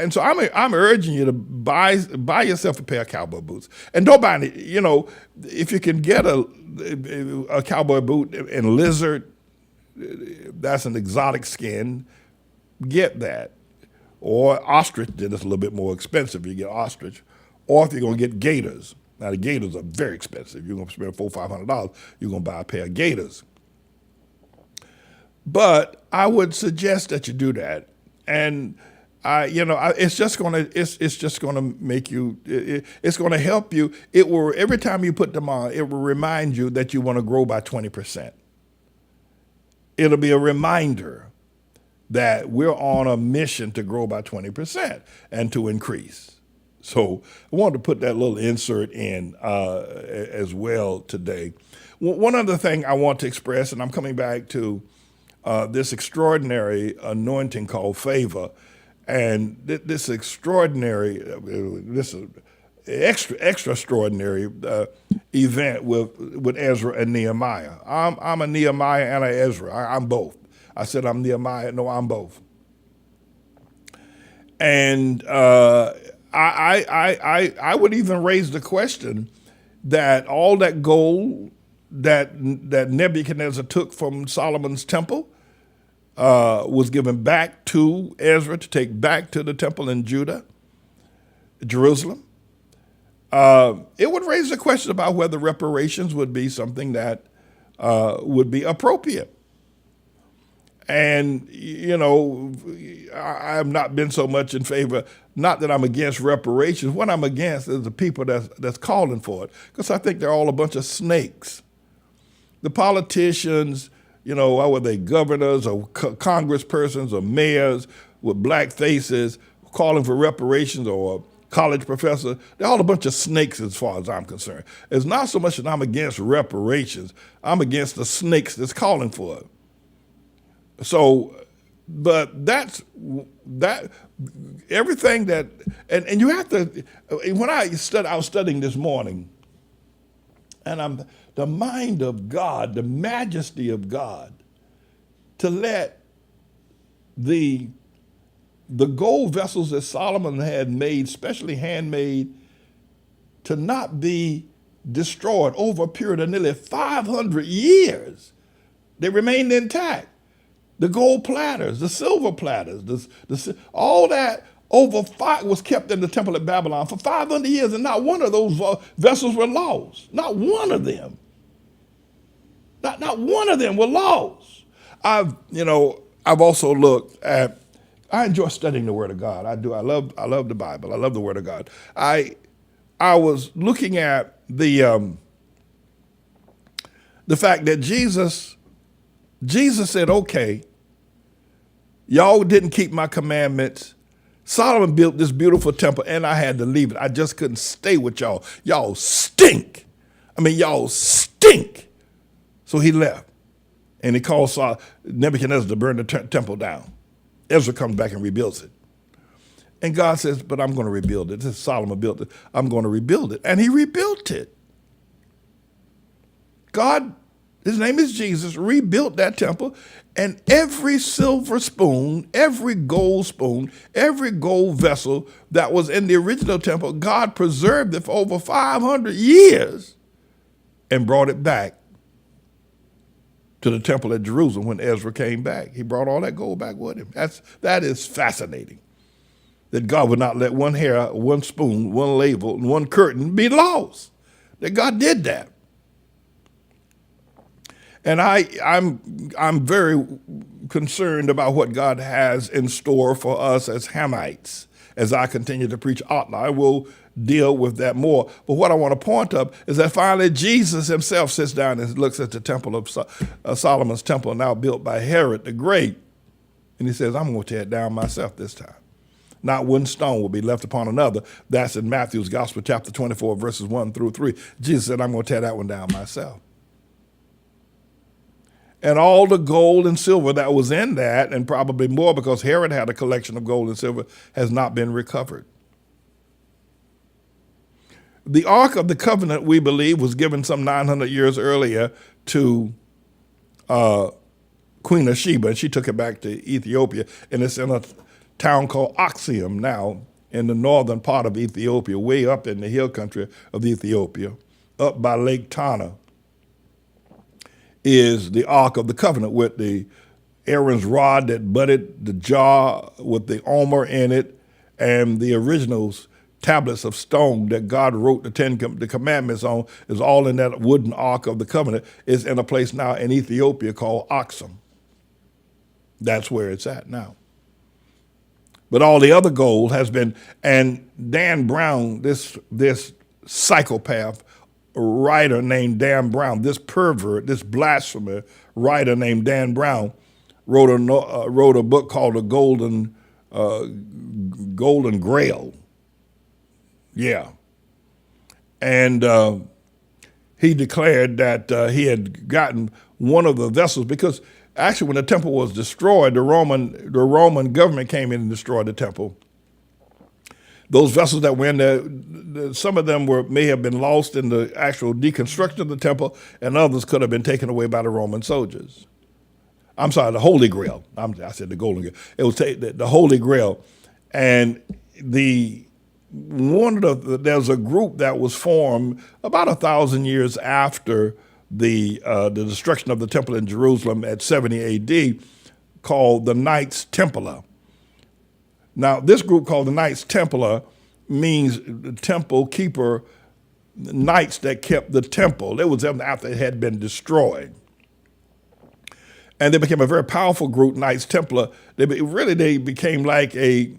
so I'm urging you to buy yourself a pair of cowboy boots, and don't buy any. If you can get a cowboy boot in lizard, that's an exotic skin. Get that, or ostrich. Then it's a little bit more expensive. You get ostrich, or if you're gonna get gators. Now the gators are very expensive. You're gonna spend $400-500. You're gonna buy a pair of gators. But I would suggest that you do that, and it's just gonna make you. It's gonna help you. It will every time you put them on. It will remind you that you want to grow by 20%. It'll be a reminder that we're on a mission to grow by 20% and to increase. So I wanted to put that little insert in as well today. One other thing I want to express, and I'm coming back to this extraordinary anointing called favor, and this extraordinary, this extra extraordinary event with Ezra and Nehemiah. I'm a Nehemiah and a Ezra. I'm both. I said I'm Nehemiah. No, I'm both. And I would even raise the question that all that gold that Nebuchadnezzar took from Solomon's temple was given back to Ezra to take back to the temple in Jerusalem. It would raise the question about whether reparations would be something that would be appropriate. And, I have not been so much in favor, not that I'm against reparations. What I'm against is the people that's calling for it, because I think they're all a bunch of snakes. The politicians, were they governors or congresspersons or mayors with black faces calling for reparations, or college professor, they're all a bunch of snakes as far as I'm concerned. It's not so much that I'm against reparations, I'm against the snakes that's calling for it. So, but that's everything that, and you have to, when I was studying this morning, and the mind of God, the majesty of God, to let the gold vessels that Solomon had made, specially handmade, to not be destroyed over a period of nearly 500 years. They remained intact. The gold platters, the silver platters, all that was kept in the temple at Babylon for 500 years, and not one of those vessels were lost. Not one of them. Not one of them were lost. I've also looked at. I enjoy studying the Word of God. I do. I love the Bible. I love the Word of God. I was looking at the fact that Jesus said, "Okay, y'all didn't keep my commandments. Solomon built this beautiful temple, and I had to leave it. I just couldn't stay with y'all. Y'all stink. Y'all stink." So he left, and he called Nebuchadnezzar to burn the temple down. Ezra comes back and rebuilds it. And God says, "But I'm going to rebuild it. This is Solomon built it. I'm going to rebuild it." And he rebuilt it. God, his name is Jesus, rebuilt that temple, and every silver spoon, every gold vessel that was in the original temple, God preserved it for over 500 years and brought it back to the temple at Jerusalem when Ezra came back. He brought all that gold back with him. That is fascinating. That God would not let one hair, one spoon, one label, and one curtain be lost. That God did that. And I'm very concerned about what God has in store for us as Hamites. As I continue to preach, I will deal with that more. But what I want to point up is that finally Jesus himself sits down and looks at the temple of Solomon's temple, now built by Herod the Great, and he says, "I'm going to tear it down myself this time. Not one stone will be left upon another." That's in Matthew's Gospel, chapter 24, verses 1 through 3. Jesus said, "I'm going to tear that one down myself." And all the gold and silver that was in that, and probably more because Herod had a collection of gold and silver, has not been recovered. The Ark of the Covenant, we believe, was given some 900 years earlier to Queen of Sheba, and she took it back to Ethiopia, and it's in a town called Oxium now in the northern part of Ethiopia, way up in the hill country of Ethiopia, up by Lake Tana, is the Ark of the Covenant with the Aaron's rod that budded, the jar with the omer in it, and the originals tablets of stone that God wrote the commandments on is all in that wooden Ark of the Covenant. Is in a place now in Ethiopia called Oxum. That's where it's at now. But all the other gold has been, and Dan Brown, this psychopath writer named Dan Brown, this pervert, this blasphemer writer named Dan Brown, wrote a book called The Golden Grail. Yeah. And he declared that he had gotten one of the vessels, because actually when the temple was destroyed, the Roman government came in and destroyed the temple. Those vessels that were in there, some of them may have been lost in the actual deconstruction of the temple, and others could have been taken away by the Roman soldiers. I'm sorry, the Holy Grail. I said the Golden Grail. It was the Holy Grail. And there's a group that was formed about 1,000 years after the destruction of the temple in Jerusalem at 70 A.D. called the Knights Templar. Now, this group called the Knights Templar means the temple keeper, knights that kept the temple. It was them after it had been destroyed. And they became a very powerful group, Knights Templar. They became like a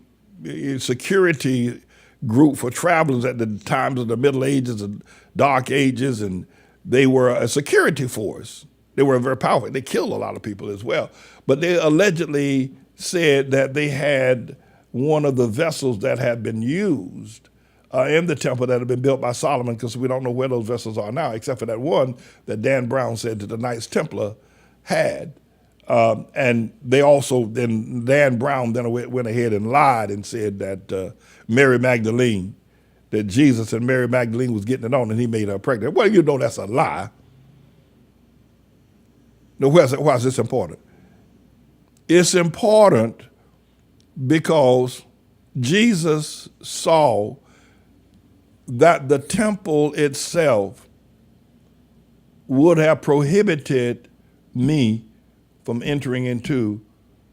security group for travelers at the times of the Middle Ages and Dark Ages, and they were a security force. They were very powerful. They killed a lot of people as well. But they allegedly said that they had one of the vessels that had been used in the temple that had been built by Solomon, because we don't know where those vessels are now, except for that one that Dan Brown said that the Knights Templar had. And they also, then Dan Brown then went ahead and lied and said that Mary Magdalene, that Jesus and Mary Magdalene was getting it on and he made her pregnant. Well, you know that's a lie. Now, why is this important? It's important because Jesus saw that the temple itself would have prohibited me from entering into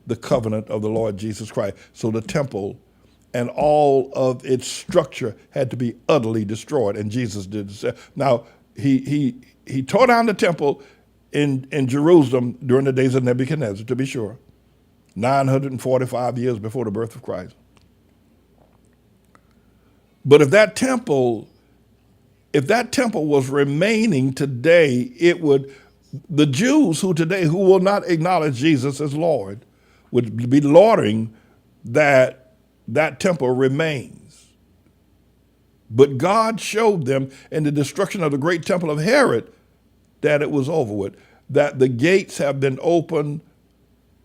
the covenant of the Lord Jesus Christ. So the temple and all of its structure had to be utterly destroyed. And Jesus did the same. Now, he tore down the temple in Jerusalem during the days of Nebuchadnezzar, to be sure, 945 years before the birth of Christ. But if that temple was remaining today, the Jews who will not acknowledge Jesus as Lord would be lauding that temple remains. But God showed them in the destruction of the great temple of Herod that it was over with, that the gates have been opened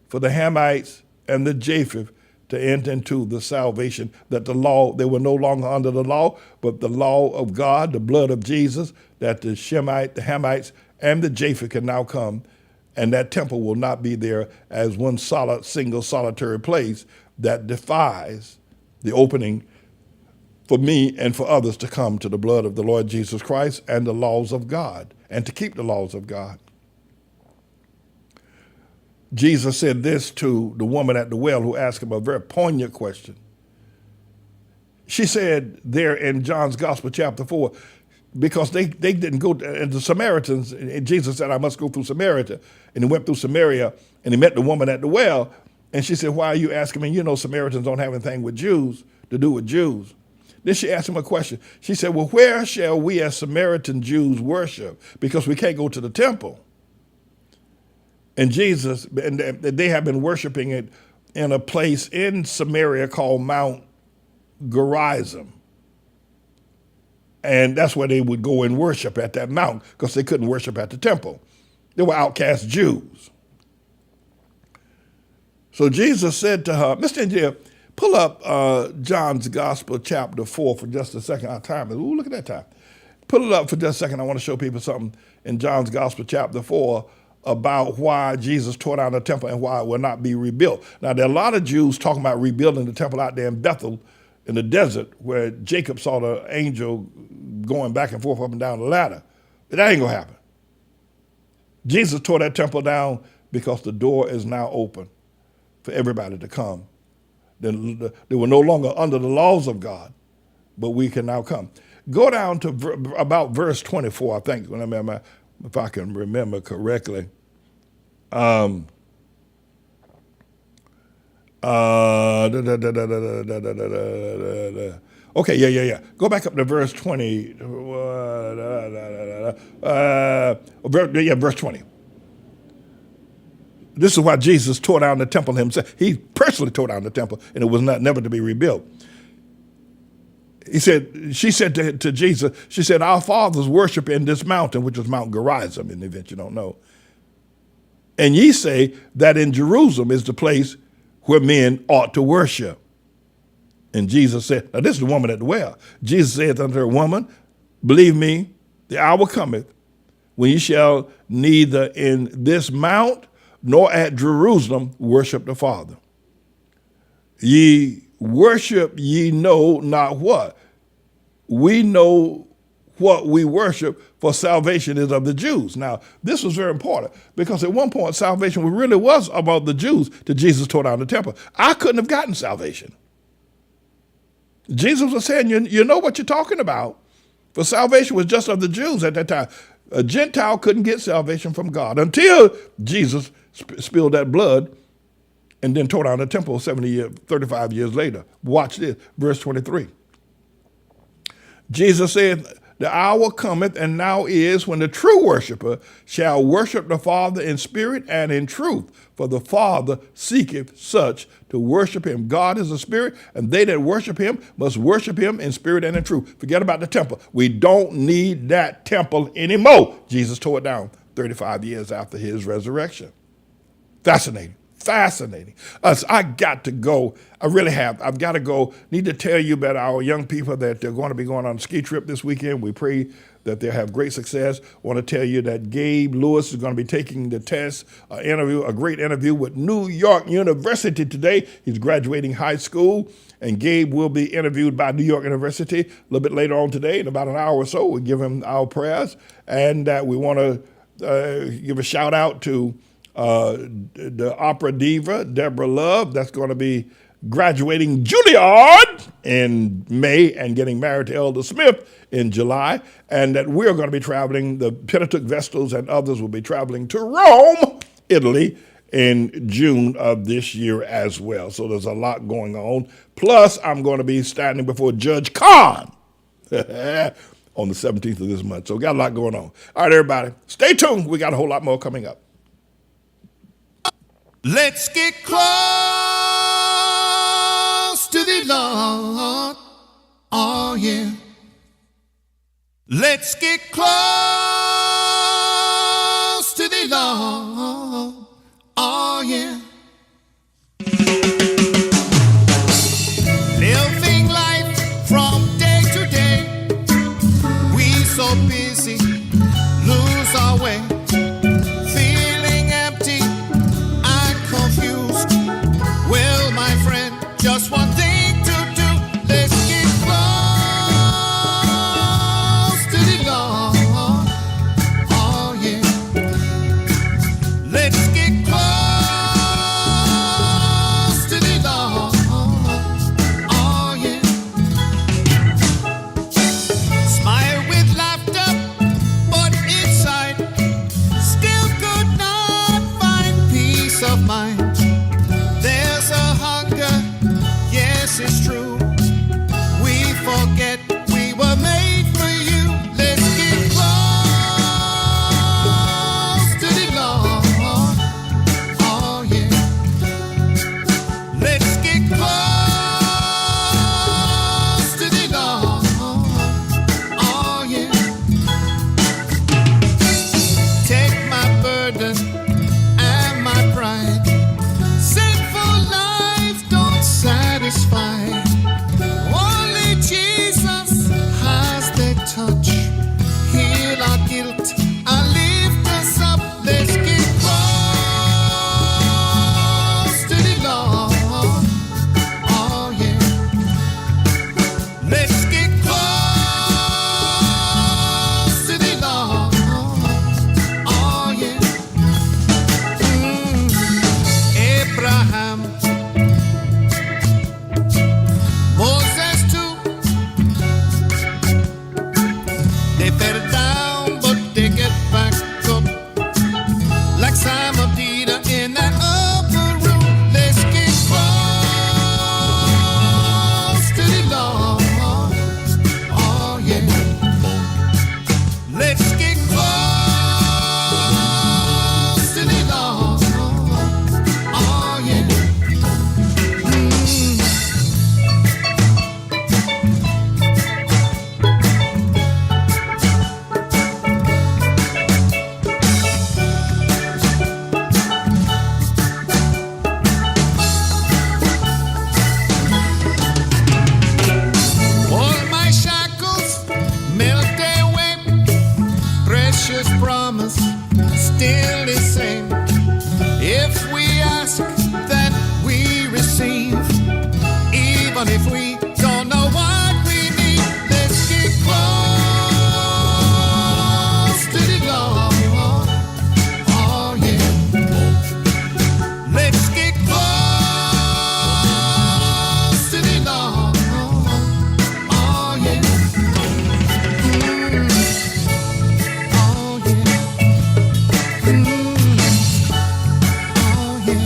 for the Hamites and the Japheth to enter into the salvation, that the law, they were no longer under the law, but the law of God, the blood of Jesus, that the Shemite, the Hamites, and the Japheth can now come, and that temple will not be there as one single solitary place that defies the opening for me and for others to come to the blood of the Lord Jesus Christ and the laws of God, and to keep the laws of God. Jesus said this to the woman at the well who asked him a very poignant question. She said there in John's Gospel, chapter 4, because they didn't go, and the Samaritans, and Jesus said, I must go through Samaria. And he went through Samaria, and he met the woman at the well, and she said, why are you asking me? You know Samaritans don't have anything with Jews to do with Jews. Then she asked him a question. She said, well, where shall we as Samaritan Jews worship? Because we can't go to the temple. And Jesus, and they have been worshiping it in a place in Samaria called Mount Gerizim. And that's where they would go and worship, at that mountain, because they couldn't worship at the temple. They were outcast Jews. So Jesus said to her, Mr. Engineer, pull up John's Gospel, chapter 4 for just a second. Our time is, ooh, look at that time. Pull it up for just a second. I want to show people something in John's Gospel, chapter 4, about why Jesus tore down the temple and why it will not be rebuilt. Now, there are a lot of Jews talking about rebuilding the temple out there in Bethel in the desert, where Jacob saw the angel going back and forth up and down the ladder. But that ain't going to happen. Jesus tore that temple down because the door is now open for everybody to come. They were no longer under the laws of God, but we can now come. Go down to about verse 24, I think, if I can remember correctly. Okay, yeah. Go back up to verse 20. Verse 20. This is why Jesus tore down the temple himself. He personally tore down the temple, and it was never to be rebuilt. She said to Jesus, she said, our fathers worship in this mountain, which was Mount Gerizim, in the event you don't know. And ye say that in Jerusalem is the place where men ought to worship. And Jesus said, now this is the woman at the well. Jesus said unto her, woman, believe me, the hour cometh when ye shall neither in this mount nor at Jerusalem worship the Father. Ye worship ye know not what. We know what we worship, for salvation is of the Jews. Now, this was very important, because at one point salvation really was about the Jews till Jesus tore down the temple. I couldn't have gotten salvation. Jesus was saying, you know what you're talking about, for salvation was just of the Jews at that time. A Gentile couldn't get salvation from God until Jesus spilled that blood and then tore down the temple 35 years later. Watch this, verse 23. Jesus said, the hour cometh, and now is, when the true worshiper shall worship the Father in spirit and in truth. For the Father seeketh such to worship him. God is a spirit, and they that worship him must worship him in spirit and in truth. Forget about the temple. We don't need that temple anymore. Jesus tore it down 35 years after his resurrection. Fascinating. I got to go. I really have. I've got to go. Need to tell you about our young people that they're going to be going on a ski trip this weekend. We pray that they'll have great success. Want to tell you that Gabe Lewis is going to be taking the test, a great interview with New York University today. He's graduating high school, and Gabe will be interviewed by New York University a little bit later on today, in about an hour or so. We'll give him our prayers, and we want to give a shout out to the opera diva, Deborah Love. That's going to be graduating Juilliard in May and getting married to Elder Smith in July, and that we're going to be traveling, the Pentateuch Vestals and others will be traveling to Rome, Italy, in June of this year as well. So there's a lot going on. Plus, I'm going to be standing before Judge Khan on the 17th of this month. So we got a lot going on. All right, everybody, stay tuned. We got a whole lot more coming up. Let's get close to the Lord. Oh, yeah. Let's get close to the Lord. Oh, yeah. Living life from day to day. We so busy, lose our way. Feeling empty and confused. Well, my friend, just one thing to do. Let's get close to the Lord. Oh, yeah. Let's get close to the Lord. Oh, yeah. Smile with laughter, but inside still could not find peace of mind. There's a hunger, yes, it's true. We forget we were made for you. Let's get close to the Lord. Oh, yeah. Let's get close to the Lord. Oh, yeah. Take my burden and my pride. Sinful life don't satisfy. Only Jesus has the touch. Heal our guilt and lift us up. Let's get close to the Lord. Oh, yeah. Let's get close to the Lord. Oh, yeah. Abraham, Moses too. They fell down, but they get back up. Like Simon Peter in that upper room. Let's get close to the Lord. Oh, yeah. Let's get close to the Lord. Oh, yeah. All my shackles melt away. Precious promise, still the same. If we ask, then we receive. Even if we don't know what we need, let's get close to the Lord. Oh, yeah. Let's get close to the Lord. Oh, yeah. Oh, yeah. Oh, yeah.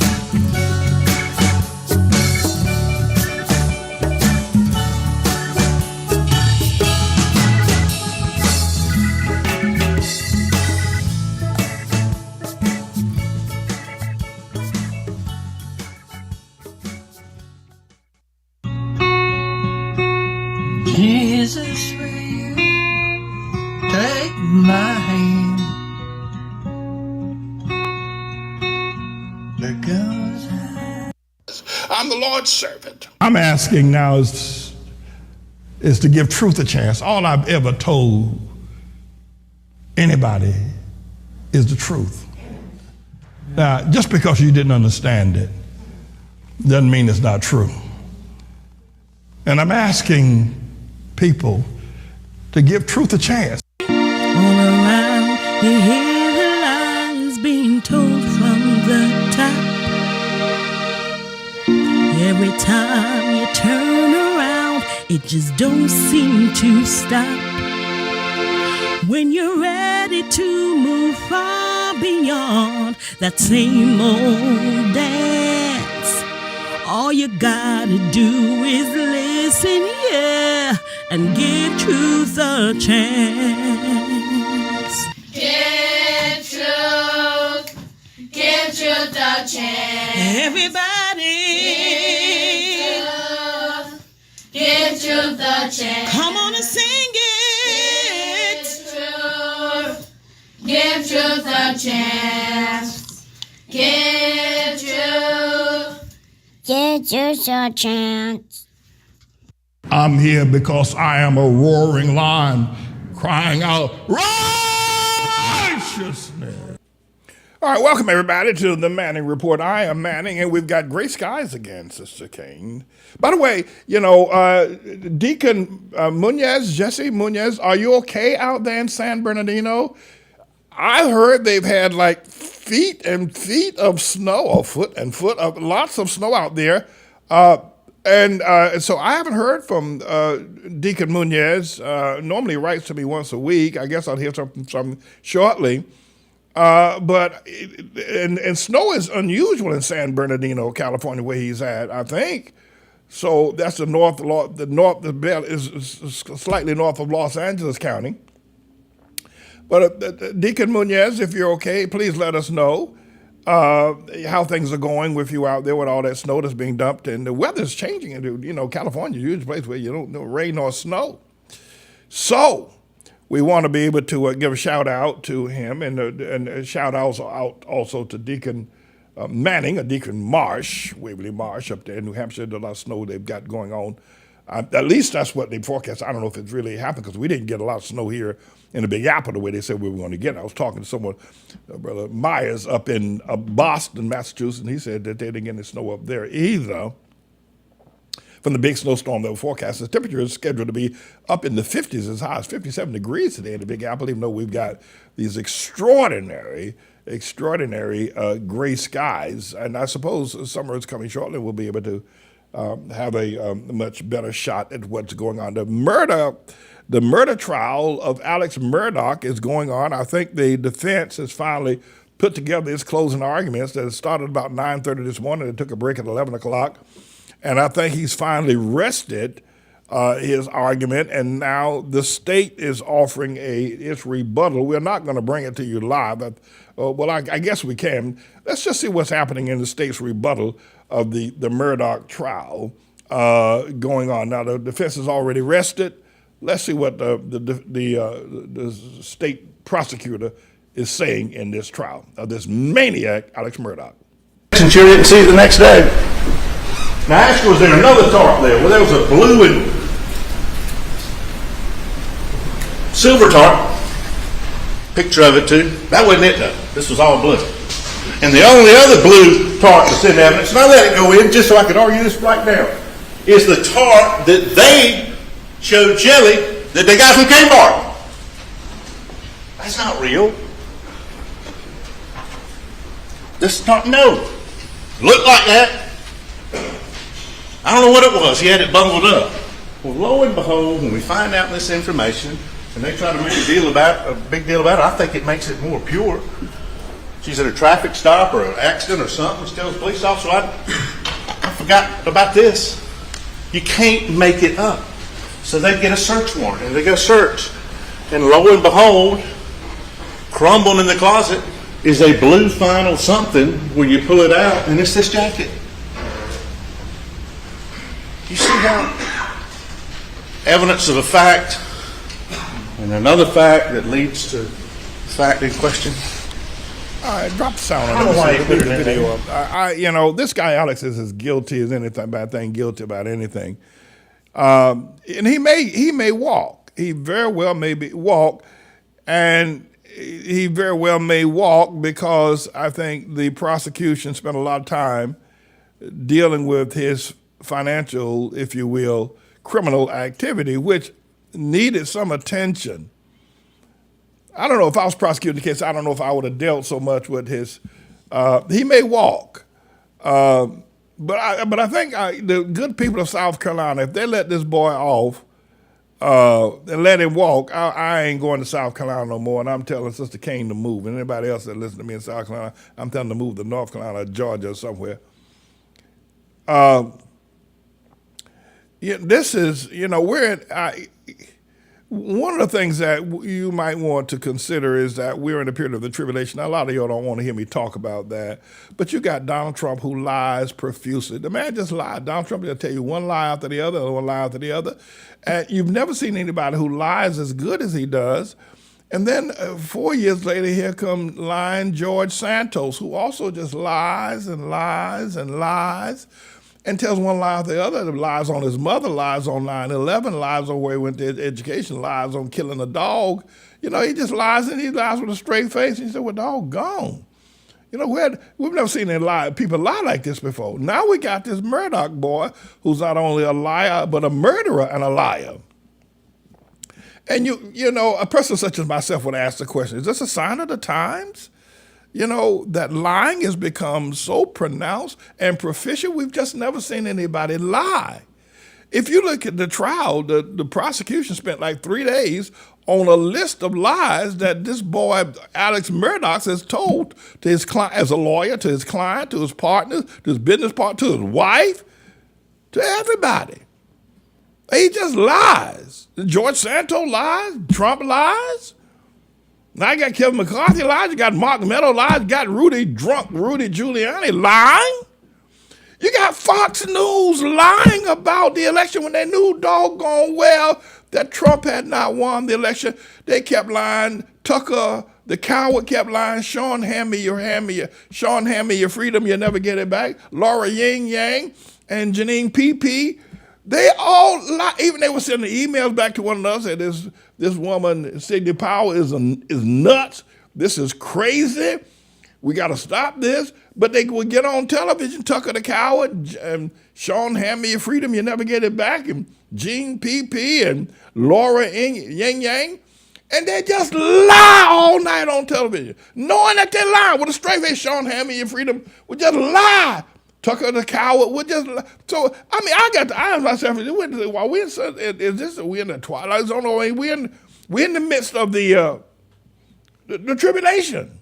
Jesus, will you take my hand? Because I'm the Lord's servant. I'm asking now is to give truth a chance. All I've ever told anybody is the truth. Now, just because you didn't understand it doesn't mean it's not true. And I'm asking people to give truth a chance. All around, you hear the lies being told from the top. Every time you turn around, it just don't seem to stop. When you're ready to move far beyond that same old dance, all you gotta do is listen, yeah, and give truth a chance. Give truth a chance. Everybody, Give truth a chance. come on and sing it. Give truth a chance. Give truth a chance. I'm here because I am a roaring lion crying out righteousness. All right, welcome everybody to the Manning Report. I am Manning, and we've got gray skies again, Sister Kane. By the way, Deacon Jesse Munoz, are you okay out there in San Bernardino? I heard they've had like feet and feet of snow, or foot and foot of lots of snow out there. And so I haven't heard from Deacon Munoz. Normally he writes to me once a week. I guess I'll hear something from him shortly. But snow is unusual in San Bernardino, California, where he's at, I think. So that's the belt is slightly north of Los Angeles County. But Deacon Munoz, if you're okay, please let us know how things are going with you out there with all that snow that's being dumped. And the weather's changing. California is usually a place where you don't know rain or snow. So we want to be able to give a shout out to him and shout out also to Deacon Manning, or Deacon Marsh, Waverly Marsh up there in New Hampshire. There's a lot of snow they've got going on. At least that's what they forecast. I don't know if it's really happened because we didn't get a lot of snow here in the Big Apple the way they said we were going to get. I was talking to someone, Brother Myers, up in Boston, Massachusetts, and he said that they didn't get any snow up there either from the big snowstorm that was forecast. The temperature is scheduled to be up in the 50s, as high as 57 degrees today in the Big Apple, even though we've got these extraordinary gray skies. And I suppose summer is coming shortly. We'll be able to have a much better shot at what's going on. The murder trial of Alex Murdaugh is going on. I think the defense has finally put together its closing arguments that started about 9:30 this morning. It took a break at 11 o'clock. And I think he's finally rested his argument, and now the state is offering its rebuttal. We're not going to bring it to you live. I guess we can. Let's just see what's happening in the state's rebuttal of the Murdaugh trial going on. Now, the defense is already rested. Let's see what the state prosecutor is saying in this trial of this maniac, Alex Murdaugh. Since you didn't see it the next day. Now, I asked, was there another tarp there? Well, there was a blue and silver tarp. Picture of it, too. That wasn't it, though. This was all blue. And the only other blue tarp that's in evidence, and I let it go in just so I could argue this right now, is the tarp that they showed Jelly that they got from Kmart. That's not real. This tarp, no. Looked like that. I don't know what it was. He had it bundled up. Well, lo and behold, when we find out this information, and they try to make a big deal about it, I think it makes it more pure. She's at a traffic stop or an accident or something. She tells the police officer, I forgot about this. You can't make it up. So they get a search warrant, and they go search. And lo and behold, crumbled in the closet is a blue vinyl something when you pull it out, and it's this jacket. You see how evidence of a fact and another fact that leads to the fact in question? All right, drop the sound on I don't know why you put it in the video there. up. This guy Alex is as guilty as anything guilty about anything. And he may walk. He very well may walk, and he very well may walk because I think the prosecution spent a lot of time dealing with his financial, if you will, criminal activity, which needed some attention. I don't know if I was prosecuting the case. I don't know if I would have dealt so much with his. He may walk, But I think the good people of South Carolina, if they let this boy off and let him walk, I ain't going to South Carolina no more. And I'm telling Sister Kane to move. And anybody else that listens to me in South Carolina, I'm telling them to move to North Carolina, Georgia, or somewhere. Yeah, this is, one of the things that you might want to consider is that we're in a period of the tribulation. Now, a lot of y'all don't want to hear me talk about that, but you got Donald Trump who lies profusely. The man just lied. Donald Trump will tell you one lie after the other, one lie after the other. And you've never seen anybody who lies as good as he does. And then 4 years later, here come lying George Santos, who also just lies and lies and lies. And tells one lie after the other, lies on his mother, lies on 9/11, lies on where he went to education, lies on killing a dog. He just lies, and he lies with a straight face. And he said, well, doggone. We've never seen any people lie like this before. Now we got this Murdoch boy who's not only a liar, but a murderer and a liar. And, a person such as myself would ask the question, is this a sign of the times? That lying has become so pronounced and proficient, we've just never seen anybody lie. If you look at the trial, the prosecution spent like 3 days on a list of lies that this boy, Alex Murdoch, has told to his client, as a lawyer, to his client, to his partners, to his business partner, to his wife, to everybody. He just lies. George Santos lies, Trump lies. Now you got Kevin McCarthy lies, you got Mark Meadows lies, you got Rudy Giuliani lying. You got Fox News lying about the election when they knew doggone well that Trump had not won the election. They kept lying. Tucker, the coward, kept lying. Sean, hand me your freedom, you'll never get it back. Laura Yang and Janine PP, they all lie. Even they were sending emails back to one another saying this woman, Sidney Powell, is nuts. This is crazy. We got to stop this. But they would get on television, Tucker the coward, and Sean, hand me your freedom, you never get it back, and Jean PP and Laura Yang, and they just lie all night on television, knowing that they're lying with a straight face. Sean, hand me your freedom, would just lie. Tucker the coward would just lie. So, I got to ask myself, are we in the twilight zone, or are we in the midst of the tribulation?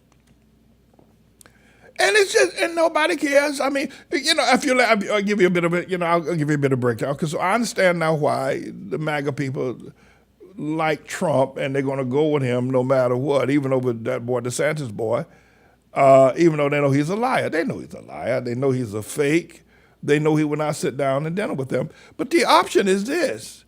And it's just, and nobody cares. I'll give you a bit of it, I'll give you a bit of breakdown, because I understand now why the MAGA people like Trump, and they're going to go with him no matter what, even over that boy, DeSantis boy, even though they know he's a liar. They know he's a liar. They know he's a fake. They know he will not sit down and dinner with them. But the option is this.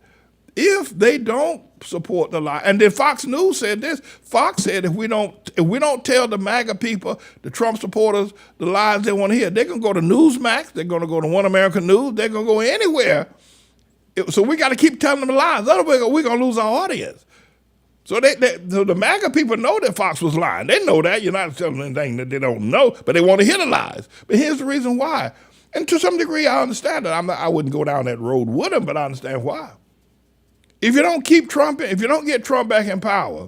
If they don't support the lie, and then Fox News said this. Fox said if we don't tell the MAGA people, the Trump supporters, the lies they want to hear, they're gonna go to Newsmax, they're gonna go to One American News, they're gonna go anywhere. So we got to keep telling them the lies. Otherwise, we're gonna lose our audience. So so the MAGA people know that Fox was lying. They know that. You're not telling them anything that they don't know, but they want to hear the lies. But here's the reason why. And to some degree, I understand that. I wouldn't go down that road with them, but I understand why. If you don't keep Trump, if you don't get Trump back in power,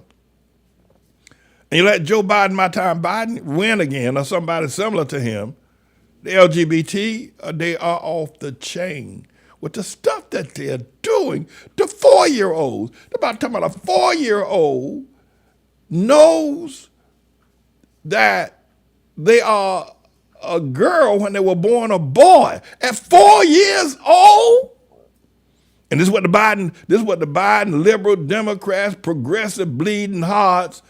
and you let Joe Biden win again, or somebody similar to him, the LGBT, they are off the chain with the stuff that they're doing to 4-year-olds. They're talking about a 4-year-old knows that they are a girl when they were born a boy. At 4 years old? And this is what the Biden liberal, Democrats, progressive, bleeding hearts,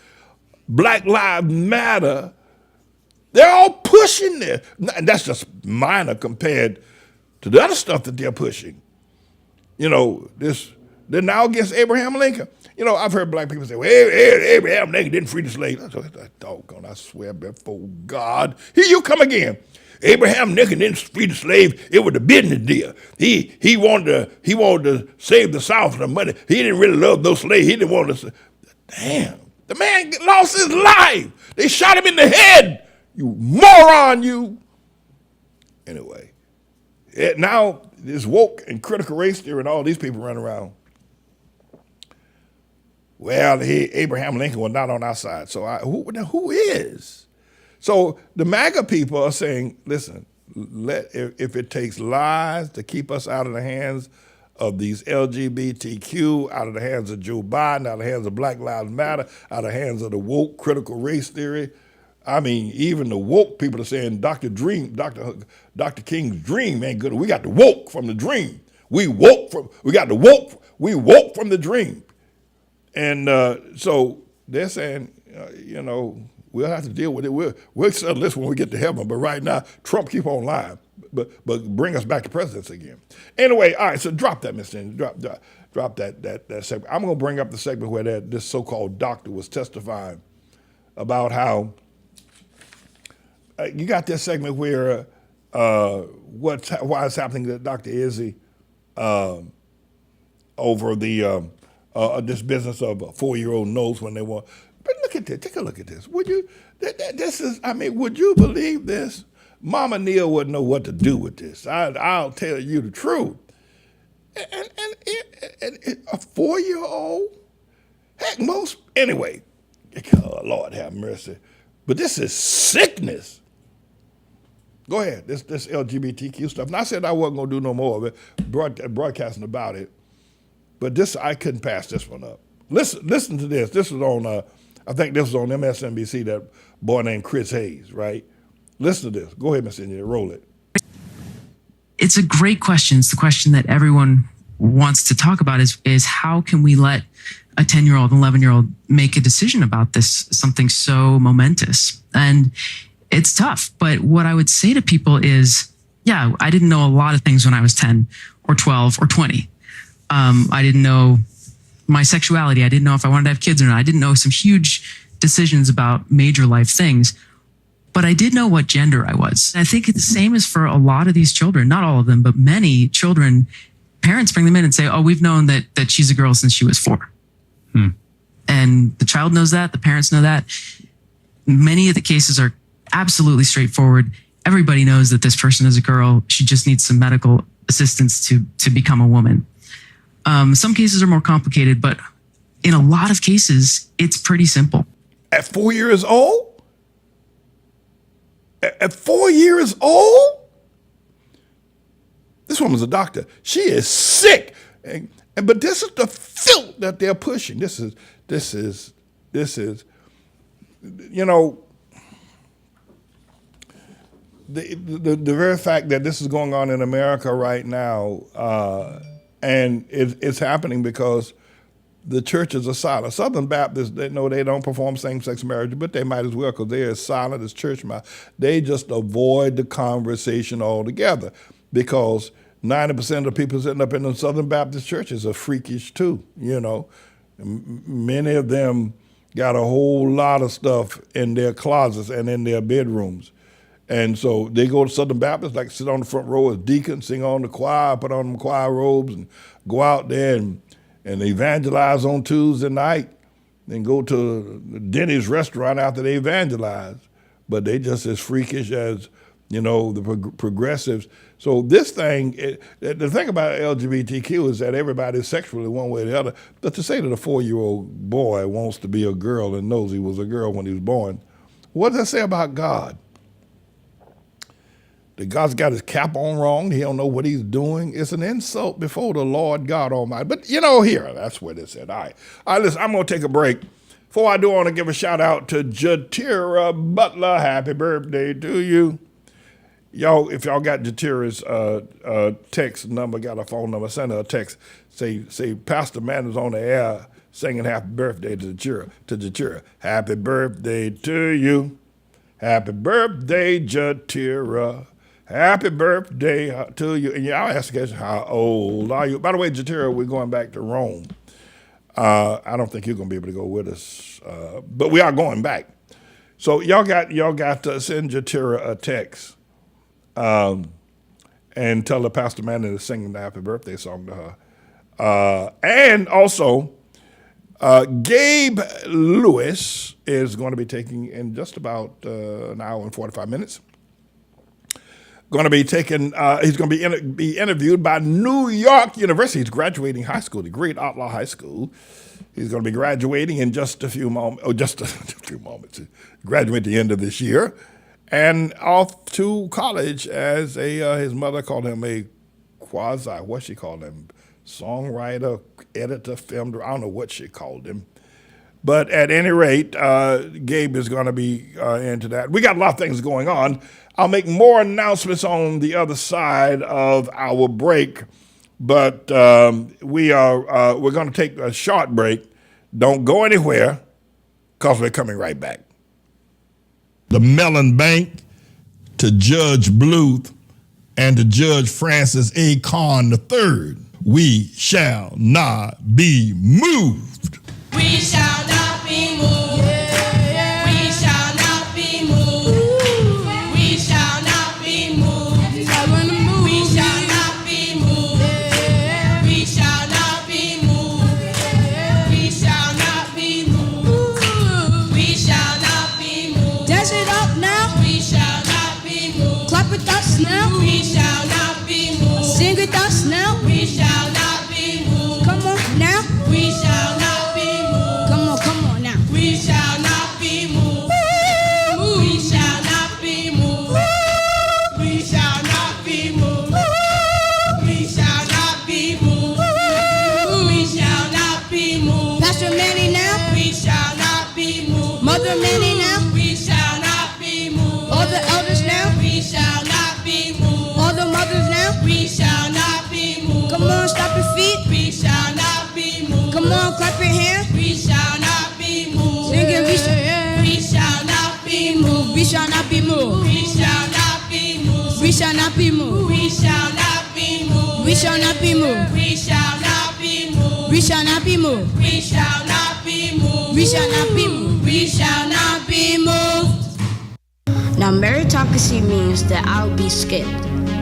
Black Lives Matter, they're all pushing this. And that's just minor compared to the other stuff that they're pushing. They're now against Abraham Lincoln. I've heard black people say, well, Abraham Lincoln didn't free the slaves. I swear before God. Here you come again. Abraham Lincoln didn't free the slave. It was a business deal. He wanted to save the South from the money. He didn't really love those slaves. He didn't want to. Damn. The man lost his life. They shot him in the head. You moron, you. Anyway, now this woke and critical race theory and all these people run around. Well, Abraham Lincoln was not on our side. So who is? So the MAGA people are saying, listen, if it takes lies to keep us out of the hands of these LGBTQ, out of the hands of Joe Biden, out of the hands of Black Lives Matter, out of the hands of the woke critical race theory. I mean, even the woke people are saying Dr. King's dream ain't good. We got the woke from the dream. We woke from the dream. And so they're saying, we'll have to deal with it. We'll settle this when we get to heaven. But right now, Trump keep on lying. But bring us back to presidency again. Anyway, all right, so drop that, Mr. Andrews. Drop that segment. I'm going to bring up the segment where this so-called doctor was testifying about how you got this segment where why it's happening to Dr. Izzy over the this business of a 4-year-old knows when they want. But look at this. Take a look at this. Would you? This is. I mean, would you believe this? Mama Neal wouldn't know what to do with this. I'll tell you the truth. And a 4-year-old? Heck, anyway, oh, Lord have mercy. But this is sickness. Go ahead, this LGBTQ stuff. And I said I wasn't going to do no more of it, broadcasting about it. But this, I couldn't pass this one up. Listen to this. This was on, I think this was on MSNBC, that boy named Chris Hayes, right? Listen to this. Go ahead, Mr. Engineer, roll it. It's a great question. It's the question that everyone wants to talk about is how can we let a 10-year-old, 11-year-old make a decision about this, something so momentous? And it's tough. But what I would say to people is, yeah, I didn't know a lot of things when I was 10 or 12 or 20. I didn't know my sexuality. I didn't know if I wanted to have kids or not. I didn't know some huge decisions about major life things. But I did know what gender I was. I think the same is for a lot of these children, not all of them, but many children. Parents bring them in and say, oh, we've known that she's a girl since she was 4. And the child knows that, the parents know that. Many of the cases are absolutely straightforward. Everybody knows that this person is a girl. She just needs some medical assistance to become a woman. Some cases are more complicated, but in a lot of cases, it's pretty simple. At 4 years old? At 4 years old? This woman's a doctor. She is sick. But this is the filth that they're pushing. This is, the very fact that this is going on in America right now, and it's happening because the churches are silent. Southern Baptists, they don't perform same-sex marriage, but they might as well because they're as silent as church mouse. They just avoid the conversation altogether because 90% of the people sitting up in the Southern Baptist churches are freakish too, Many of them got a whole lot of stuff in their closets and in their bedrooms. And so they go to Southern Baptist, like sit on the front row as deacons, sing on the choir, put on them choir robes, and go out there and evangelize on Tuesday night, then go to Denny's restaurant after they evangelize. But they just as freakish as, the progressives. So this thing, the thing about LGBTQ is that everybody's sexually one way or the other. But to say that a 4-year-old boy wants to be a girl and knows he was a girl when he was born, what does that say about God? That God's got his cap on wrong. He don't know what he's doing. It's an insult before the Lord God Almighty. But, here, that's what it said. All right, listen, I'm going to take a break. Before I do, I want to give a shout out to Jatira Butler. Happy birthday to you. Y'all, if y'all got Jatira's text number, got a phone number, send her a text. Say Pastor Man is on the air singing happy birthday to Jatira. Happy birthday to you. Happy birthday, Jatira. Happy birthday to you. And I'll ask you, how old are you? By the way, Jatira, we're going back to Rome. I don't think you're going to be able to go with us, but we are going back. So y'all got to send Jatira a text and tell the Pastor Manning to sing the happy birthday song to her. And also, Gabe Lewis is going to be taking in just about an hour and 45 minutes. He's going to be interviewed by New York University. He's graduating high school, the Great Outlaw High School. He's going to be graduating in just a few moments, graduate at the end of this year. and off to college as his mother called him a what she called him, songwriter, editor, film, I don't know what she called him. But at any rate, Gabe is going to be into that. We got a lot of things going on. I'll make more announcements on the other side of our break, but we're going to take a short break. Don't go anywhere, because we're coming right back. The Mellon Bank to Judge Bluth and to Judge Francis A. Kahn III. We shall not be moved. We shall not be moved. We shall not be moved. We shall not be moved. We shall not be moved. We shall not be moved. We shall not be moved. We shall not be moved. Dash it up now. We shall not be moved. Clap with us now. We shall not be moved. Sing with us now. We shall not be moved. Come on now. We shall not be moved. Come on now. We shall not be moved. We shall not be moved. We shall not be moved. We shall not be moved. We shall not be moved. Pastor Manny now. We shall not be moved. Mother Manny now. We shall not be moved. All the elders now. We shall not be moved. All the mothers now. We shall not be moved. Come on, stop your feet. We shall not be moved. Come on, clap your hands. We shall not be moved. Sing it. We shall not be moved. We shall not be moved. We shall not be moved. We shall not be moved. We shall not be moved. We shall not be moved. We shall not be moved. We shall not be moved. We shall not be moved. We shall not be moved. We shall not be moved. Now, meritocracy means that I'll be skipped.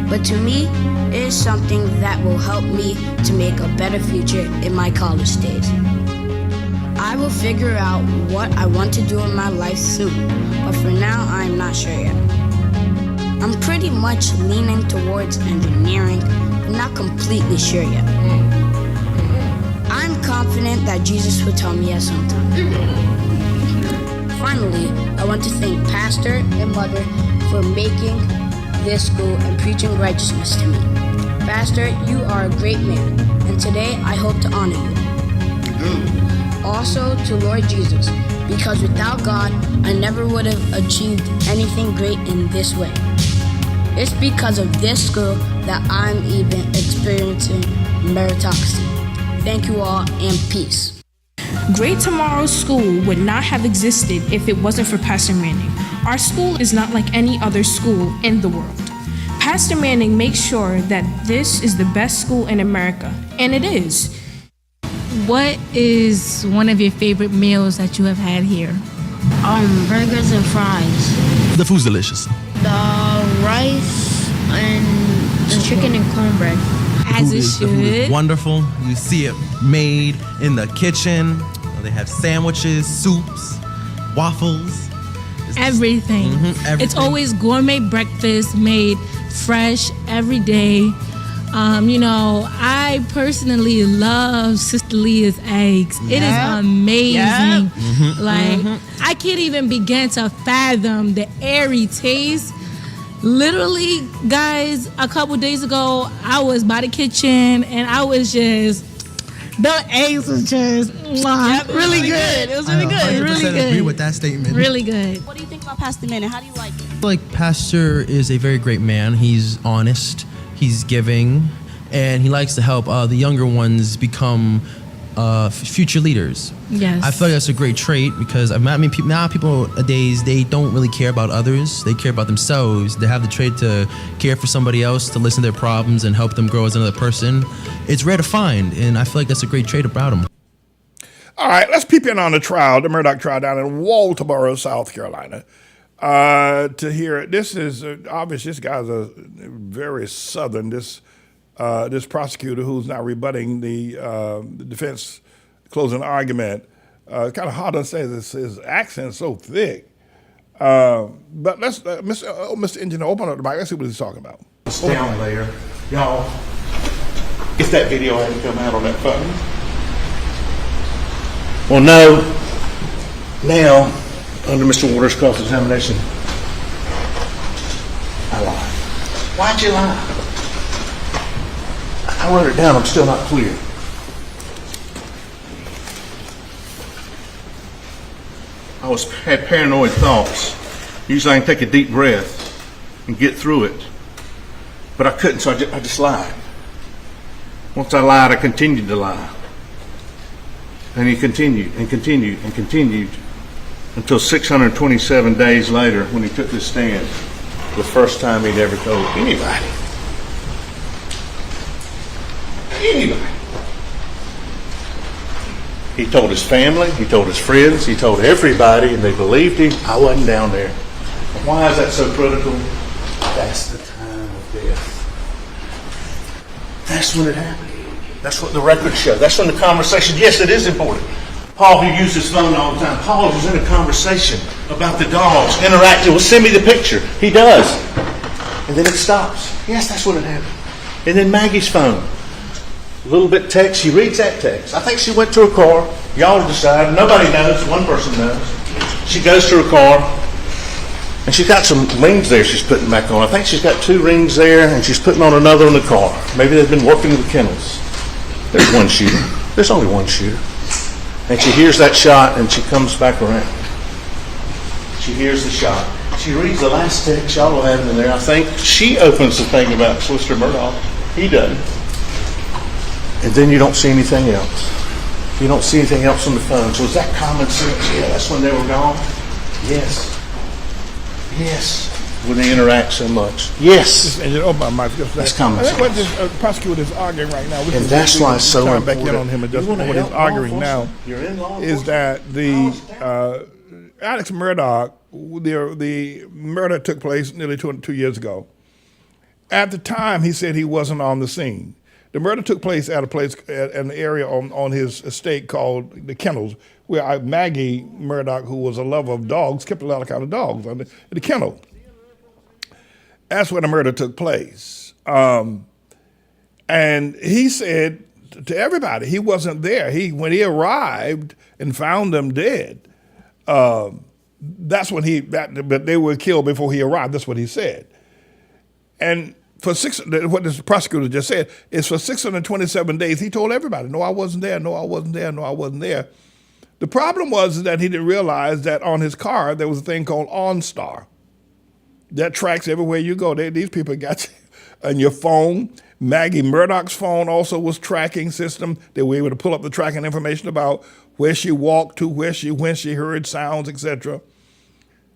But to me, it is something that will help me to make a better future in my college days. I will figure out what I want to do in my life soon, but for now, I'm not sure yet. I'm pretty much leaning towards engineering, but not completely sure yet. I'm confident that Jesus will tell me yes sometime. Finally, I want to thank Pastor and Mother for making this school and preaching righteousness to me. Pastor, you are a great man, and today I hope to honor you. Also to Lord Jesus, because without God, I never would have achieved anything great in this way. It's because of this school that I'm even experiencing meritocracy. Thank you all, and peace. Great Tomorrow School would not have existed if it wasn't for Pastor Manning. Our school is not like any other school in the world. Pastor Manning makes sure that this is the best school in America, and it is. What is one of your favorite meals that you have had here? Burgers and fries. The food's delicious. The rice and the chicken and cornbread. As it The food is should. wonderful. You see it made in the kitchen. They have sandwiches, soups, waffles. Everything. Everything. It's always gourmet breakfast made fresh every day. I personally love Sister Leah's eggs. It is amazing. I can't even begin to fathom the airy taste. Literally, guys, a couple days ago, I was by the kitchen and I was just, the eggs was just really good. It was really good. Really good. Agree with that statement. Really good. What do you think about Pastor Manning? How do you like it? Like Pastor is a very great man. He's honest. He's giving, and he likes to help the younger ones become future leaders. Yes. I feel like that's a great trait because now people nowadays, they don't really care about others. They care about themselves. They have the trait to care for somebody else, to listen to their problems and help them grow as another person. It's rare to find, and I feel like that's a great trait about him. All right, let's peep in on the trial, the Murdoch trial down in Walterboro, South Carolina. To hear it, this is obvious. This guy's a very southern. This prosecutor who's now rebutting the defense closing argument. Kind of hard to say this. His accent's so thick. But let's, Mr. Engineer, open up the mic. Let's see what he's talking about. It's down there. Y'all, if that video hadn't come out on that phone. Well, no. Now, under Mr. Waters' cross-examination, Why'd you lie? I wrote it down. I'm still not clear. I had paranoid thoughts. Usually I can take a deep breath and get through it. But I couldn't, so I just lied. Once I lied, I continued to lie. And he continued and continued and continued until 627 days later when he took his stand, the first time he'd ever told anybody. Anybody. He told his family, he told his friends, he told everybody, and they believed him. I wasn't down there. Why is that so critical? That's the time of death. That's when it happened. That's what the records show. That's when the conversation, yes, it is important. Paul, who used his phone all the time, Paul was in a conversation about the dogs, interacting. Well, send me the picture. He does. And then it stops. Yes, that's when it happened. And then Maggie's phone. A little bit text. She reads that text. I think she went to her car. Y'all decide. Nobody knows. One person knows. She goes to her car. And she's got some rings there she's putting back on. I think she's got 2 rings there, and she's putting on another in the car. Maybe they've been working the kennels. There's one shooter. There's only one shooter. And she hears that shot, and she comes back around. She hears the shot. She reads the last text y'all will have in there. I think she opens the thing about Solicitor Murdoch. He doesn't. And then you don't see anything else. You don't see anything else on the phone. So is that common sense? Yeah, that's when they were gone. Yes. Yes. When they interact so much. Yes. And you open my mic. That's common sense. I think what this prosecutor is arguing right now. And that's why it's so important. Back in on him and just what he's arguing now is that the Alex Murdoch, the murder took place nearly 2 years ago. At the time, he said he wasn't on the scene. The murder took place at an area on his estate called the Kennels, where Maggie Murdoch, who was a lover of dogs, kept a lot of kind of dogs on the kennel. That's where the murder took place. And he said to everybody, he wasn't there. When he arrived and found them dead, that's when but they were killed before he arrived. That's what he said. And what this prosecutor just said is for 627 days, he told everybody, no, I wasn't there, no, I wasn't there, no, I wasn't there. The problem was that he didn't realize that on his car, there was a thing called OnStar that tracks everywhere you go. These people got you on your phone. Maggie Murdoch's phone also was tracking system. They were able to pull up the tracking information about where she walked to, when she heard sounds, etc.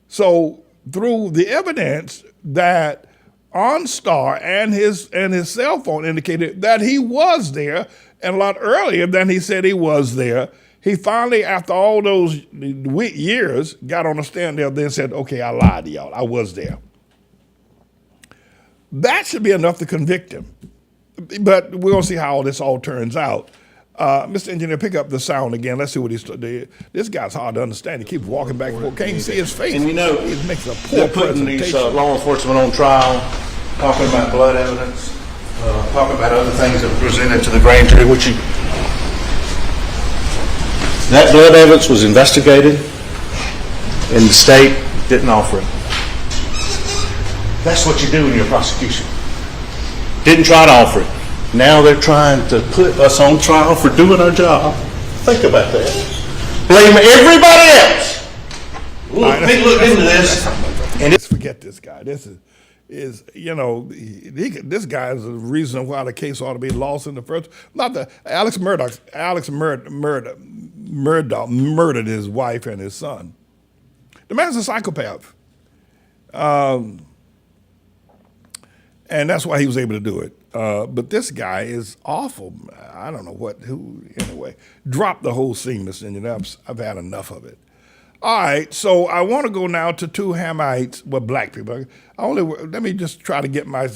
So through the evidence that OnStar and his cell phone indicated that he was there, and a lot earlier than he said he was there. He finally, after all those years, got on the stand there, then said, okay, I lied to y'all. I was there. That should be enough to convict him. But we're going to see how all this all turns out. Mr. Engineer, pick up the sound again. Let's see what he's doing. This guy's hard to understand. He keeps walking back and forth. Can't even see his face. And you know, he makes a poor they're putting these law enforcement on trial, talking about blood evidence, talking about other things that were presented to the grand jury, that blood evidence was investigated and the state didn't offer it. That's what you do in your prosecution. Didn't try to offer it. Now they're trying to put us on trial for doing our job. Think about that. Blame everybody else. Look into this. And let's forget this guy. This guy is the reason why the case ought to be lost in the first. Not the Alex Murdoch murdered his wife and his son. The man's a psychopath, and that's why he was able to do it. But this guy is awful. I don't know anyway. Drop the whole scene, Mr. Engineer. I've had enough of it. All right, so I want to go now to 2 Hamites, black people. Let me just try to get my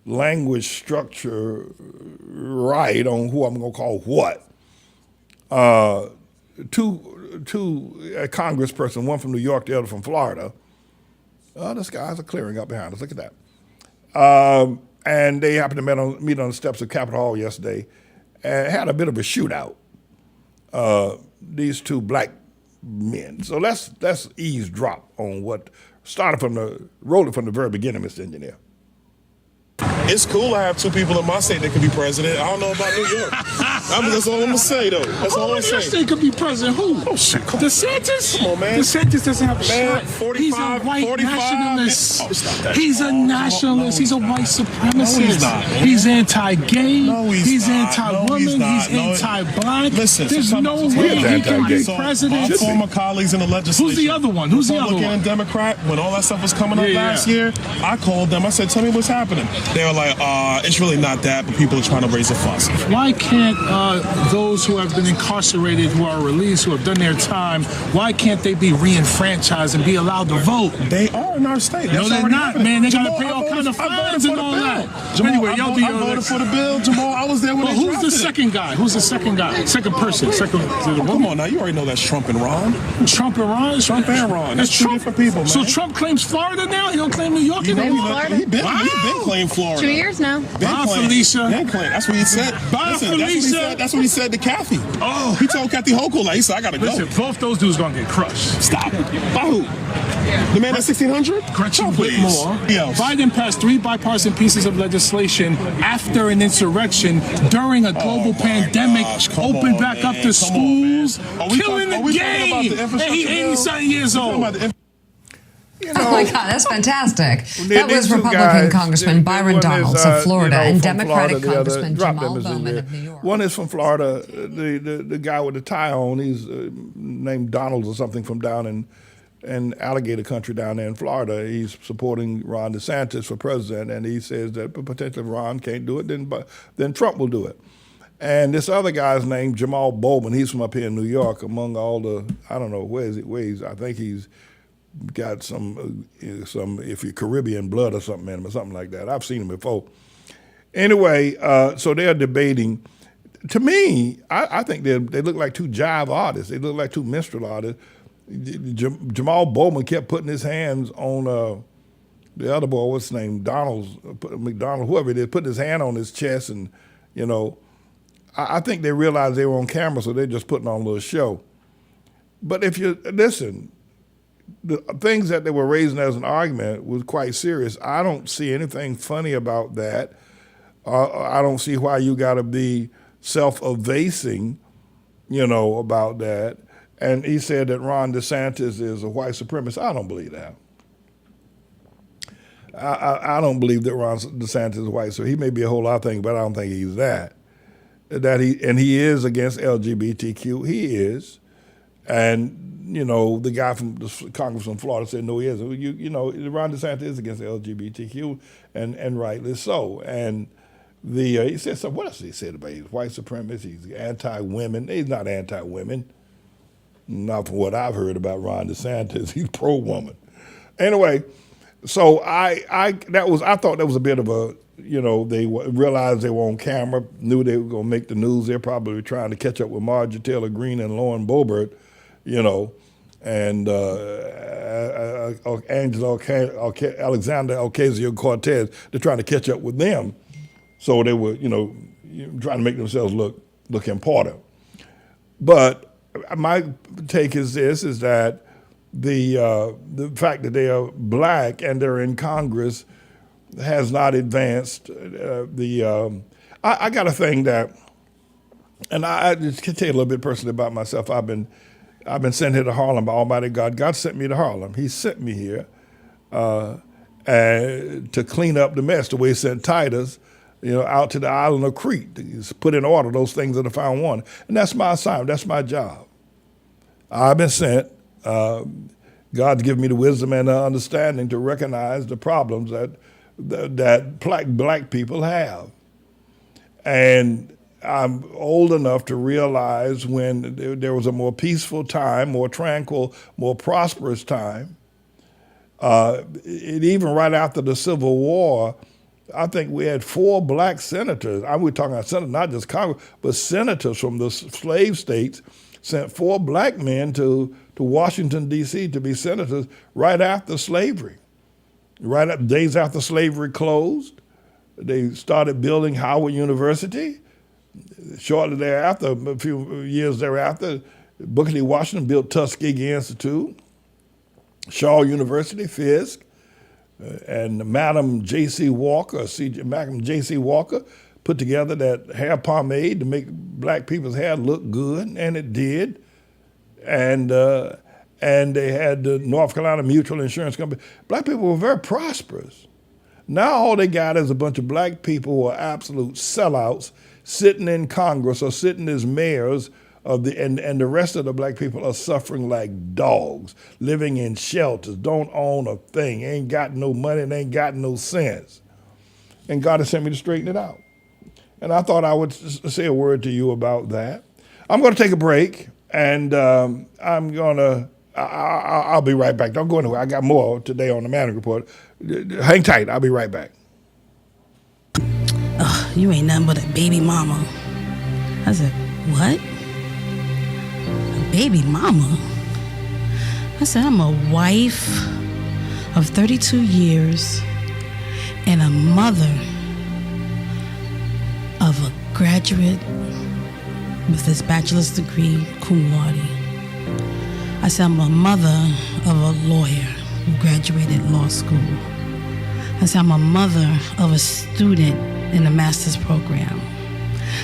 language structure right on who I'm going to call what. Two congressperson, one from New York, the other from Florida. The skies are clearing up behind us. Look at that. And they happened to meet on the steps of Capitol Hall yesterday and had a bit of a shootout. These 2 black men. So let's eavesdrop on what roll it from the very beginning, Mr. Engineer. It's cool I have two people in my state that could be president. I don't know about New York. That's all I'm going to say, though. That's all I'm Who in your saying. state could be president? Who? Oh, shit. DeSantis? Come on, man. DeSantis doesn't have a Man, shot. 45, He's a white 45. nationalist. Oh, stop that. He's a nationalist. He's a white supremacist. No, he's not, man. He's anti-gay. No, he's not. anti-woman. No, he's not. No, anti-black. Listen, there's no He way is he can be anti-gay. president. My former colleagues in the legislature. Who's the other one? Who's the other Republican one? and Democrat. When all that stuff was coming up last year, I called them. I said, "Tell me what's happening." They were like, "It's really not that, but people are trying to raise a fuss." Why can't those who have been incarcerated, who are released, who have done their time, why can't they be re-enfranchised and be allowed to vote? They are in our state. No, That's they're already not, happening. man. They got to Jamal, pay all I kinds of voted fines for and the all bill. that. Jamal, Anyway, y'all be I voted for the bill. Jamal, I was there when Well, they who's the drafted it. second guy? Who's the second guy? Second person? Second? Is it a Come woman? on now, you already know that's Trump and Ron. Trump and Ron? Trump and Ron. That's two different people, man. So Trump claims Florida now? He don't claim New York anymore? He been claimed Florida. 2 years now. Bye, Felicia. Been claimed. That's what he said. Bye, Felicia. That's what he said to Kathy. Oh. He told Kathy Hochul, like, he said, "I gotta Listen, go." both those dudes gonna get crushed. Stop. By who? The man at 1600? Gretchen Oh, please. Whitmore. Yes. Biden passed 3 bipartisan pieces of legislation after an insurrection during a global pandemic, come opened on, back up man. the Come on, schools, man. Are we killing talking- are the we talking gay. about the And he infrastructure 80-something years bill? old. Oh my God, that's fantastic. That These was two Republican guys, Congressman Byron one is, Donalds of Florida and from Democratic Florida, the other- Congressman drop Jamal them, Mr. Bowman Engineer. of New York. One is from Florida, the guy with the tie on. He's named Donalds or something from down in Alligator Country down there in Florida. He's supporting Ron DeSantis for president, and he says that potentially if Ron can't do it, then Trump will do it. And this other guy's named Jamal Bowman. He's from up here in New York. Among all the, I don't know where he's. I think he's got some if you're Caribbean blood or something in him or something like that. I've seen him before. Anyway, so they're debating. To me, I think they look like two jive artists. They look like two minstrel artists. Jamal Bowman kept putting his hands on the other boy, what's his name, McDonald, whoever it is, putting his hand on his chest, and I think they realized they were on camera, so they're just putting on a little show. But if you listen, the things that they were raising as an argument was quite serious. I don't see anything funny about that. I don't see why you got to be self-evasing, about that. And he said that Ron DeSantis is a white supremacist. I don't believe that. I don't believe that Ron DeSantis is white. So he may be a whole lot of things, but I don't think he's that. He is against LGBTQ. He is. And the guy from the Congress from Florida said no, he isn't. Ron DeSantis is against LGBTQ, and rightly so. And he said something. What else did he say about he's white supremacist? He's anti-women. He's not anti-women. Not from what I've heard about Ron DeSantis. He's pro-woman. Anyway, so I thought that was a bit of a, they realized they were on camera, knew they were going to make the news. They're probably trying to catch up with Marjorie Taylor Greene and Lauren Boebert, and Alexander Ocasio-Cortez. They're trying to catch up with them. So they were, trying to make themselves look important. But my take is this, is that the fact that they are black and they're in Congress has not advanced I got a thing that, and I just can tell you a little bit personally about myself. I've been sent here to Harlem by Almighty God. God sent me to Harlem. He sent me here to clean up the mess, the way he sent Titus, out to the island of Crete. He's put in order those things that are found wanted. And that's my assignment. That's my job. I've been sent. God's given me the wisdom and the understanding to recognize the problems that black people have. And I'm old enough to realize when there was a more peaceful time, more tranquil, more prosperous time, even right after the Civil War, I think we had 4 black senators. We're talking about senators, not just Congress, but senators from the slave states sent 4 black men to Washington, D.C. to be senators right after slavery. Days after slavery closed, they started building Howard University. Shortly thereafter, a few years thereafter, Booker T. Washington built Tuskegee Institute. Shaw University, Fisk, and Madam J.C. Walker, Madam J.C. Walker put together that hair pomade to make black people's hair look good, and it did. And they had the North Carolina Mutual Insurance Company. Black people were very prosperous. Now all they got is a bunch of black people who are absolute sellouts sitting in Congress or sitting as mayors of and the rest of the black people are suffering like dogs, living in shelters, don't own a thing, ain't got no money, and ain't got no sense. And God has sent me to straighten it out. And I thought I would say a word to you about that. I'm going to take a break, and I'll be right back. Don't go anywhere. I got more today on the Manning Report. Hang tight. I'll be right back. Oh, you ain't nothing but a baby mama. I said, what? A baby mama? I said, I'm a wife of 32 years and a mother of a graduate with his bachelor's degree, cum laude. I said, I'm a mother of a lawyer who graduated law school. I said, I'm a mother of a student in a master's program.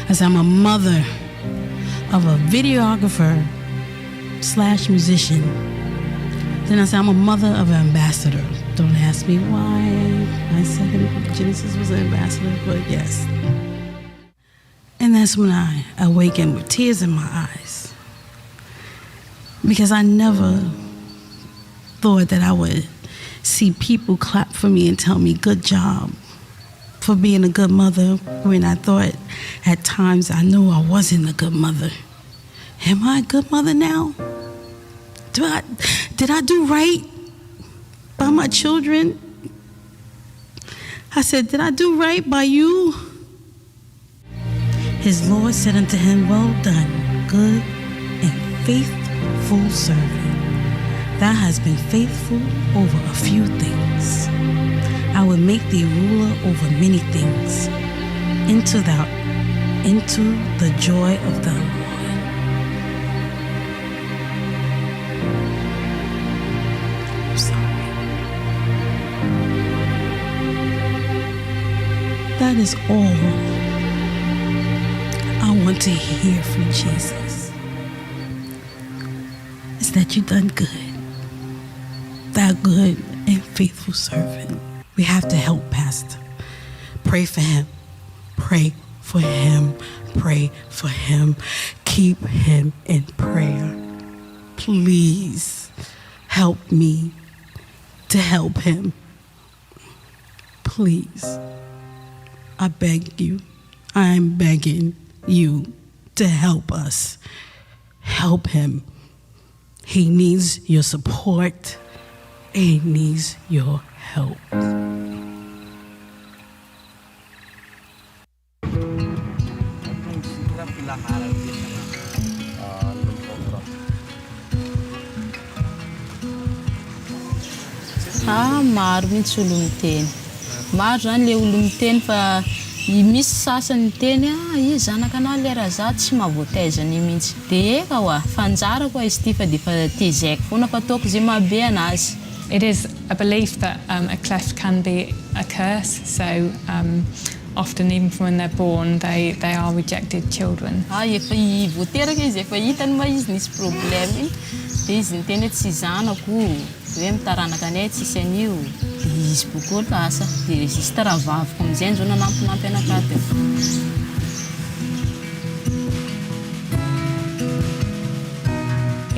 I said, I'm a mother of a videographer / musician. Then I said, I'm a mother of an ambassador. Don't ask me why I said Genesis was an ambassador, but yes. And that's when I awakened with tears in my eyes. Because I never thought that I would see people clap for me and tell me good job for being a good mother, when I thought at times I knew I wasn't a good mother. Am I a good mother now? Did I do right by my children? I said, did I do right by you? His Lord said unto him, well done, good and faithful servant. Thou hast been faithful over a few things. I will make thee ruler over many things. Enter thou into the joy of the Lord. I'm sorry. That is all I want to hear from Jesus. Is that you done good. Thou good and faithful servant. We have to help Pastor. Pray for him. Pray for him. Pray for him. Keep him in prayer. Please help me to help him. Please. I beg you. I'm begging you to help us. Help him. He needs your support. He needs your help. Maro mihitsy olo miteny. Maro zany le olo miteny fa misy sasany miteny izy zanakanahy lera za tsy mahavoataizany mihitsy. De eka oa, fanjara koa izy ty fa de fa tezaiko foana fa ataoko zay mahabe anazy. It is a belief that a cleft can be a curse, so often even from when they're born, they are rejected children. Efa voateraka izy, efa hitany ma izy nisy problème iny, de izy niteny hoe tsy zanako, hoe mitaranaka anay tsisy an'io, de izy boko lasa, de izy taravaviko amizay zao nanampinampy anakaty.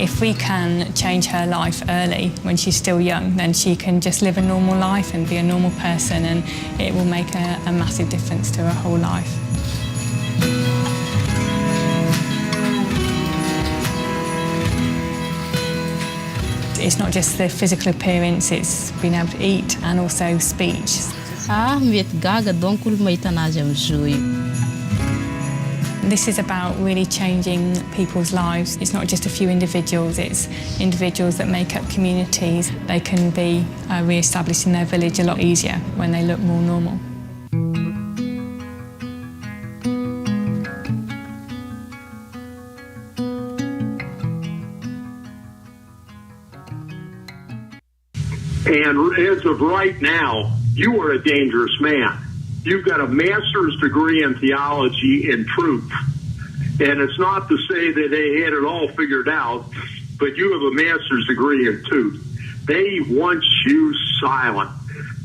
If we can change her life early, when she's still young, then she can just live a normal life and be a normal person, and it will make a massive difference to her whole life. It's not just the physical appearance, it's being able to eat and also speech. Mety gaga donc olo mahita anazy amizao io. This is about really changing people's lives. It's not just a few individuals, it's individuals that make up communities. They can be re-established in their village a lot easier when they look more normal. And as of right now, you are a dangerous man. You've got a master's degree in theology and truth. And it's not to say that they had it all figured out, but you have a master's degree in truth. They want you silent.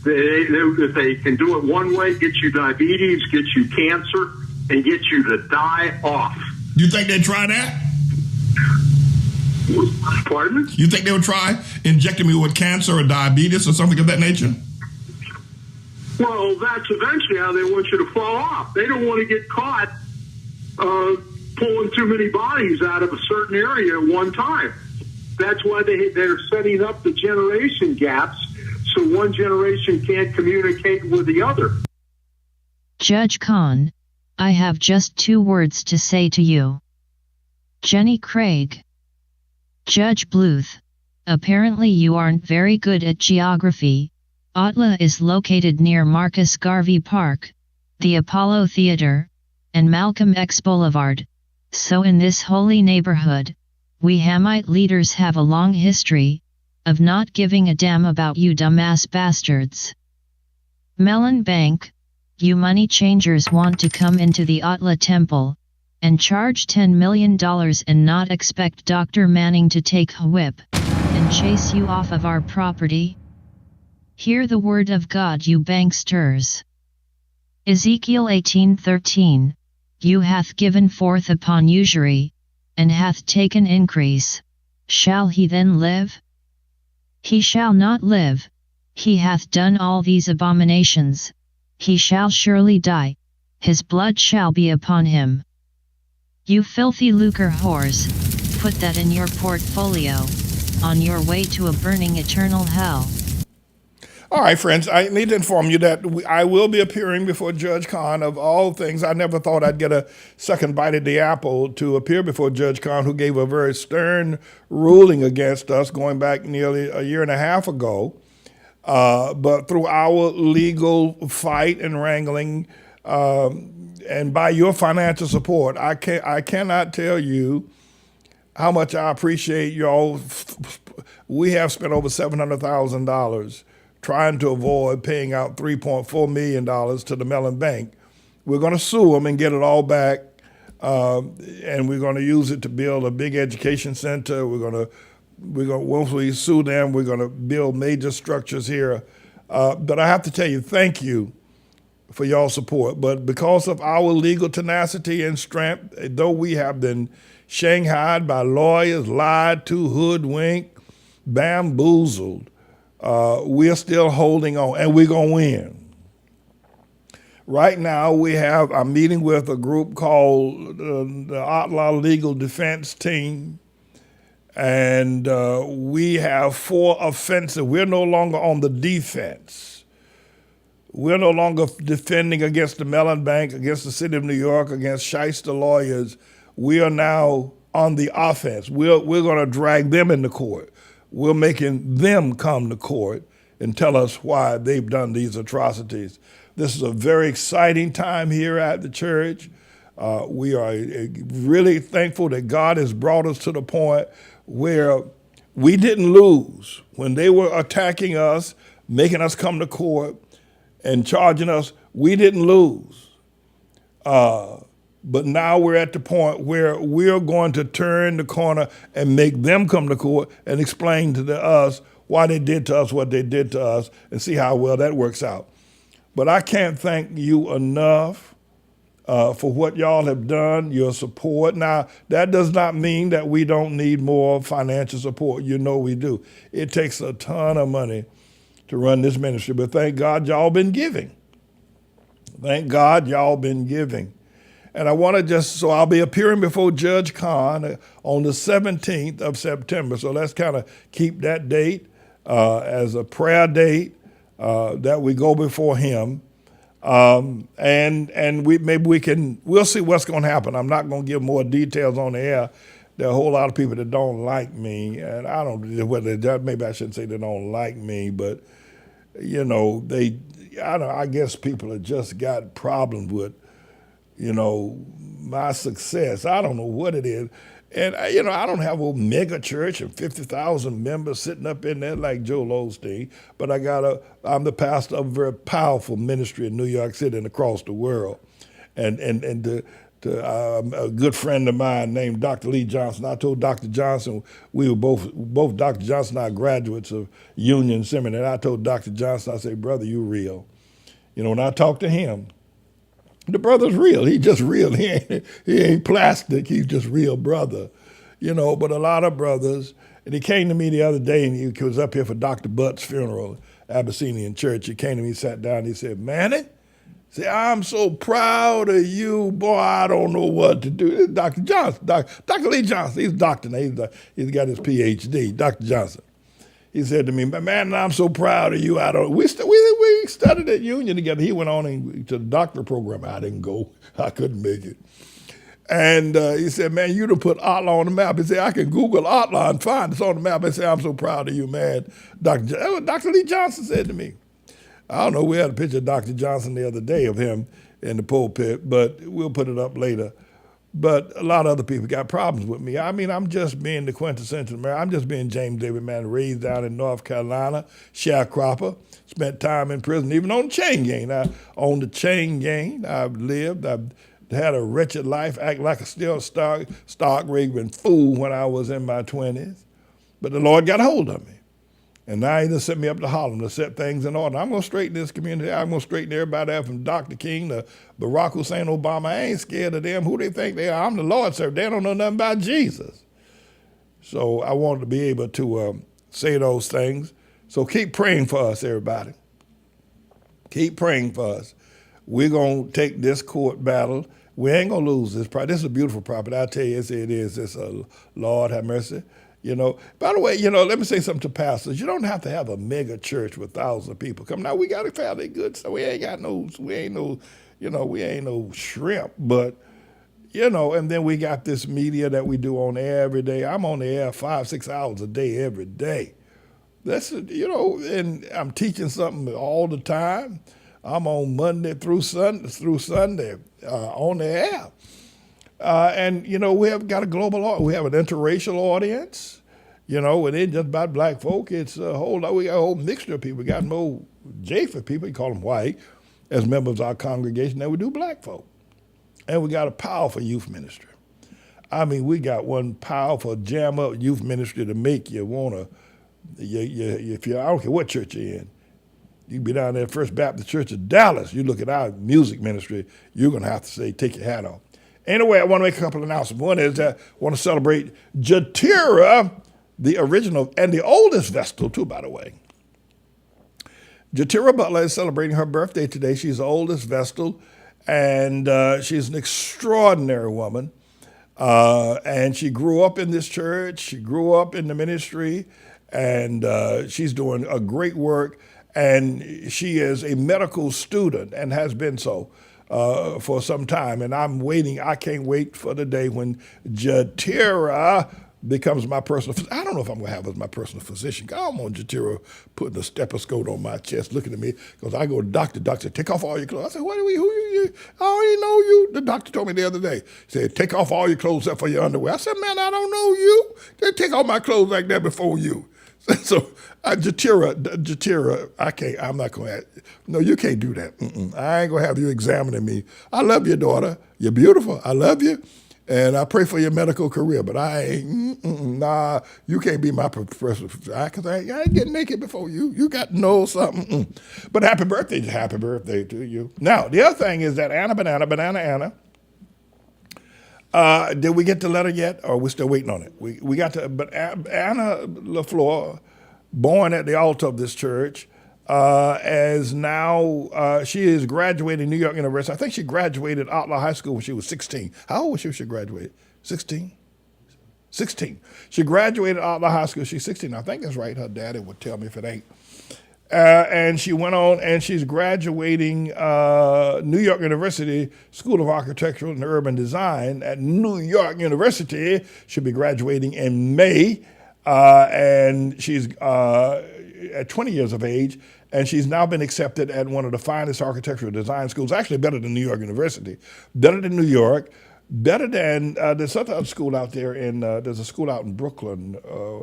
If they can do it one way, get you diabetes, get you cancer, and get you to die off. You think they'd try that? Pardon? You think they would try injecting me with cancer or diabetes or something of that nature? Well, that's eventually how they want you to fall off. They don't want to get caught pulling too many bodies out of a certain area at one time. That's why they're setting up the generation gaps so one generation can't communicate with the other. Judge Kahn, I have just 2 words to say to you. Jenny Craig. Judge Bluth, apparently you aren't very good at geography. Ottawa is located near Marcus Garvey Park, the Apollo Theater, and Malcolm X Boulevard. So in this holy neighborhood, we Hamite leaders have a long history of not giving a damn about you dumbass bastards. Mellon Bank, you money changers want to come into the Ottawa Temple and charge $10 million and not expect Dr. Manning to take a whip and chase you off of our property? Hear the word of God, you banksters. Ezekiel 18:13, you hath given forth upon usury, and hath taken increase. Shall he then live? He shall not live. He hath done all these abominations. He shall surely die. His blood shall be upon him. You filthy lucre whores, put that in your portfolio, on your way to a burning eternal hell. All right, friends, I need to inform you that I will be appearing before Judge Kahn. Of all things, I never thought I'd get a second bite at the apple to appear before Judge Kahn, who gave a very stern ruling against us going back nearly a year and a half ago. But through our legal fight and wrangling, and by your financial support, I cannot tell you how much I appreciate y'all. We have spent over $700,000 trying to avoid paying out $3.4 million to the Mellon Bank. We're going to sue them and get it all back, and we're going to use it to build a big education center. Once we sue them, we're going to build major structures here. But I have to tell you, thank you for y'all support. But because of our legal tenacity and strength, though we have been shanghaied by lawyers, lied to, hoodwinked, bamboozled, we're still holding on, and we're going to win. Right now, I'm meeting with a group called the Ottawa Legal Defense Team, and we have 4 offensive. We're no longer on the defense. We're no longer defending against the Mellon Bank, against the city of New York, against shyster lawyers. We are now on the offense. We're going to drag them into court. We're making them come to court and tell us why they've done these atrocities. This is a very exciting time here at the church. We are really thankful that God has brought us to the point where we didn't lose. When they were attacking us, making us come to court and charging us, we didn't lose. But now we're at the point where we're going to turn the corner and make them come to court and explain to us why they did to us what they did to us and see how well that works out. But I can't thank you enough for what y'all have done, your support. Now, that does not mean that we don't need more financial support. You know we do. It takes a ton of money to run this ministry, but thank God y'all been giving. Thank God y'all been giving. And I want to so I'll be appearing before Judge Kahn on the 17th of September. So let's kind of keep that date as a prayer date that we go before him. And we'll see what's going to happen. I'm not going to give more details on the air. There are a whole lot of people that don't like me. And I don't know whether maybe I shouldn't say they don't like me, but you know, I guess people have just got problems with, you know, my success. I don't know what it is. And I don't have a mega church and 50,000 members sitting up in there like Joel Osteen, but I'm the pastor of a very powerful ministry in New York City and across the world. And a good friend of mine named Dr. Lee Johnson, I told Dr. Johnson, we were both Dr. Johnson and I graduates of Union Seminary, and I told Dr. Johnson, I said, brother, you real. When I talked to him, the brother's real. He just real. He ain't plastic. He's just real brother. But a lot of brothers, and he came to me the other day, and he was up here for Dr. Butt's funeral, Abyssinian Church. He came to me, sat down, and he said, Manny, I'm so proud of you. Boy, I don't know what to do. This is Dr. Johnson, Dr. Lee Johnson. He's a doctor now. He's got his PhD, Dr. Johnson. He said to me, man, I'm so proud of you. We studied at Union together. He went on to the doctorate program. I didn't go. I couldn't make it. And he said, man, you done put Otla on the map. He said, I can Google Otla and find it's on the map. I said, I'm so proud of you, man. Dr. Lee Johnson said to me. I don't know, we had a picture of Dr. Johnson the other day of him in the pulpit, but we'll put it up later. But a lot of other people got problems with me. I'm just being the quintessential American. I'm just being James David Man, raised down in North Carolina, sharecropper, spent time in prison, even on the chain gang. I owned the chain gang. I've had a wretched life, act like a still stock rigging fool when I was in my 20s. But the Lord got a hold of me. And now he just sent me up to Harlem to set things in order. I'm going to straighten this community. I'm going to straighten everybody out from Dr. King to Barack Hussein Obama. I ain't scared of them, who they think they are. I'm the Lord's servant. They don't know nothing about Jesus. So I wanted to be able to say those things. So keep praying for us, everybody. Keep praying for us. We're going to take this court battle. We ain't going to lose this property. This is a beautiful property. I tell you, it is. It's a Lord have mercy. By the way, let me say something to pastors. You don't have to have a mega church with thousands of people come. Now we got a fairly good, so we ain't no shrimp, but and then we got this media that we do on air every day. I'm on the air 5-6 hours a day every day. That's and I'm teaching something all the time. I'm on Monday through Sunday on the air. And we have got a global, we have an interracial audience. It ain't just about black folk. It's we got a whole mixture of people. We got more Japheth people, you call them white, as members of our congregation than we do black folk. And we got a powerful youth ministry. We got one powerful jam-up youth ministry to make you want to, I don't care what church you're in. You can be down there at First Baptist Church of Dallas. You look at our music ministry, you're going to have to say, take your hat off. Anyway, I want to make a couple of announcements. One is I want to celebrate Jatira, the original and the oldest Vestal, too, by the way. Jatira Butler is celebrating her birthday today. She's the oldest Vestal, and she's an extraordinary woman. And she grew up in this church. She grew up in the ministry, and she's doing a great work. And she is a medical student and has been so for some time. And I'm waiting. I can't wait for the day when Jatira becomes my personal physician. I don't know if I'm going to have her as my personal physician. I don't want Jatira putting a stethoscope on my chest looking at me because I go to doctor, take off all your clothes. I said, who are you? I already know you. The doctor told me the other day. He said, take off all your clothes except for your underwear. I said, man, I don't know you. They take off my clothes like that before you. So Jatira, I'm not going to, no, you can't do that. I ain't going to have you examining me. I love your daughter. You're beautiful. I love you. And I pray for your medical career, but I ain't, nah, you can't be my professor. Because I ain't getting naked before you. You got to know something. But happy birthday to you. Now, the other thing is that Anna, did we get the letter yet, or are we still waiting on it? We got to, but Anna LaFleur, born at the altar of this church, as now, she is graduating New York University. I think she graduated Outlaw High School when she was 16. How old was she when she graduated? 16? 16. She graduated Outlaw High School. She's 16. I think that's right. Her daddy would tell me if it ain't. And she went on and she's graduating New York University School of Architectural and Urban Design at New York University. She'll be graduating in May. And she's at 20 years of age, and she's now been accepted at one of the finest architectural design schools, actually better than New York University, better than New York, better than there's another school out there there's a school out in Brooklyn.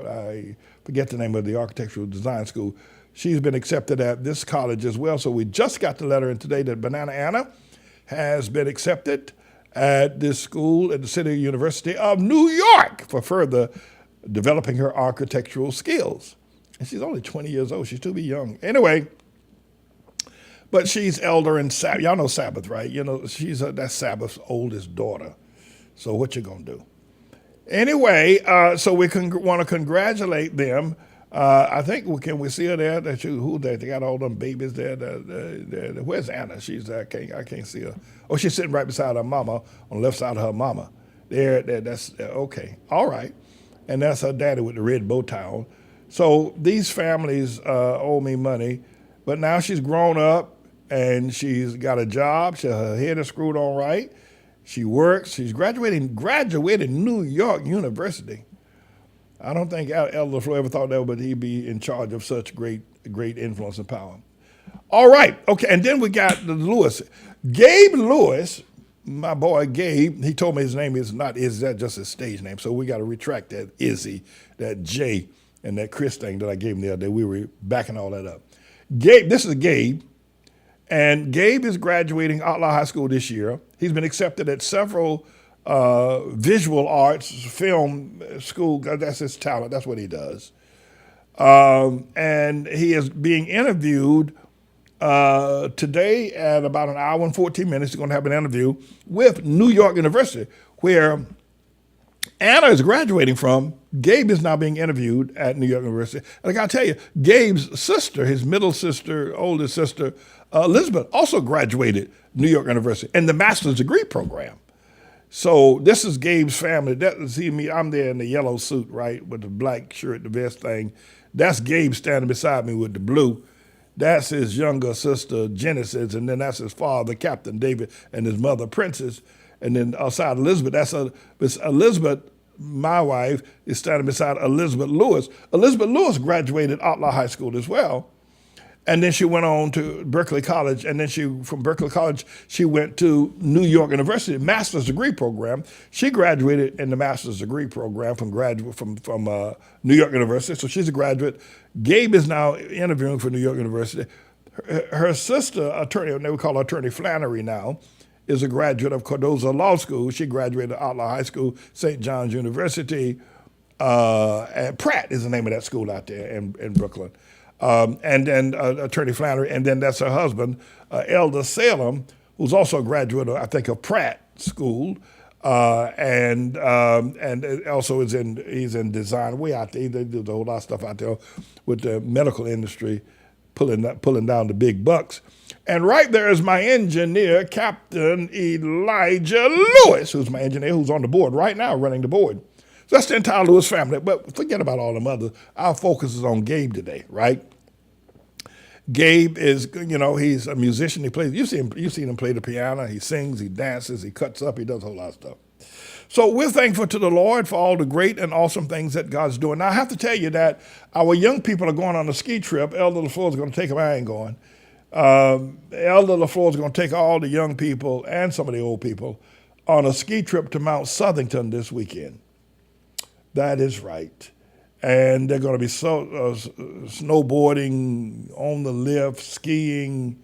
I forget the name of the architectural design school. She's been accepted at this college as well. So we just got the letter in today that Banana Anna has been accepted at this school at the City University of New York for further developing her architectural skills. And she's only 20 years old. She's too young. Anyway, but she's elder in Sabbath. Y'all know Sabbath, right? You know, she's that's Sabbath's oldest daughter. So what you gonna do? Anyway, so we want to congratulate them. I think can we see her there? They got all them babies there. Where's Anna? She's I can't see her. Oh, she's sitting right beside her mama on the left side of her mama. That's okay. All right, and that's her daddy with the red bow tie on. So these families owe me money, but now she's grown up and she's got a job. Her head is screwed on right. She works. She's graduated New York University. I don't think Elder LaFleur ever thought that would he be in charge of such great influence and power. All right, okay, and then we got the Lewis. Gabe Lewis, my boy Gabe, he told me his name is not Izzy, that's just his stage name, so we got to retract that Izzy, that J, and that Chris thing that I gave him the other day. We were backing all that up. Gabe, this is Gabe, and Gabe is graduating Outlaw High School this year. He's been accepted at several visual arts, film school. That's his talent. That's what he does. And he is being interviewed today at about an hour and 14 minutes. He's going to have an interview with New York University, where Anna is graduating from. Gabe is now being interviewed at New York University. And I got to tell you, Gabe's sister, his middle sister, oldest sister, Elizabeth, also graduated New York University in the master's degree program. So this is Gabe's family. See me, I'm there in the yellow suit, right, with the black shirt, the vest thing. That's Gabe standing beside me with the blue. That's his younger sister, Genesis, and then that's his father, Captain David, and his mother, Princess. And then outside Elizabeth, that's Elizabeth, my wife, is standing beside Elizabeth Lewis. Elizabeth Lewis graduated Outlaw High School as well. And then she went on to Berkeley College, and then from Berkeley College, she went to New York University, master's degree program. She graduated in the master's degree program from New York University, so she's a graduate. Gabe is now interviewing for New York University. Her sister, attorney, they would call her Attorney Flannery now, is a graduate of Cardozo Law School. She graduated Outlaw High School, St. John's University. And Pratt is the name of that school out there in Brooklyn. And then Attorney Flannery, and then that's her husband, Elder Salem, who's also a graduate, I think, of Pratt School, and also he's in design. Way out there, they do a whole lot of stuff out there with the medical industry, pulling down the big bucks. And right there is my engineer, Captain Elijah Lewis, who's my engineer, who's on the board right now, running the board. So that's the entire Lewis family. But forget about all them others. Our focus is on Gabe today, right? Gabe is, he's a musician. He plays. You've seen him play the piano. He sings. He dances. He cuts up. He does a whole lot of stuff. So we're thankful to the Lord for all the great and awesome things that God's doing. Now I have to tell you that our young people are going on a ski trip. Elder LaFleur is going to take them. I ain't going. Elder LaFleur is going to take all the young people and some of the old people on a ski trip to Mount Southington this weekend. That is right. And they're going to be snowboarding, on the lift, skiing,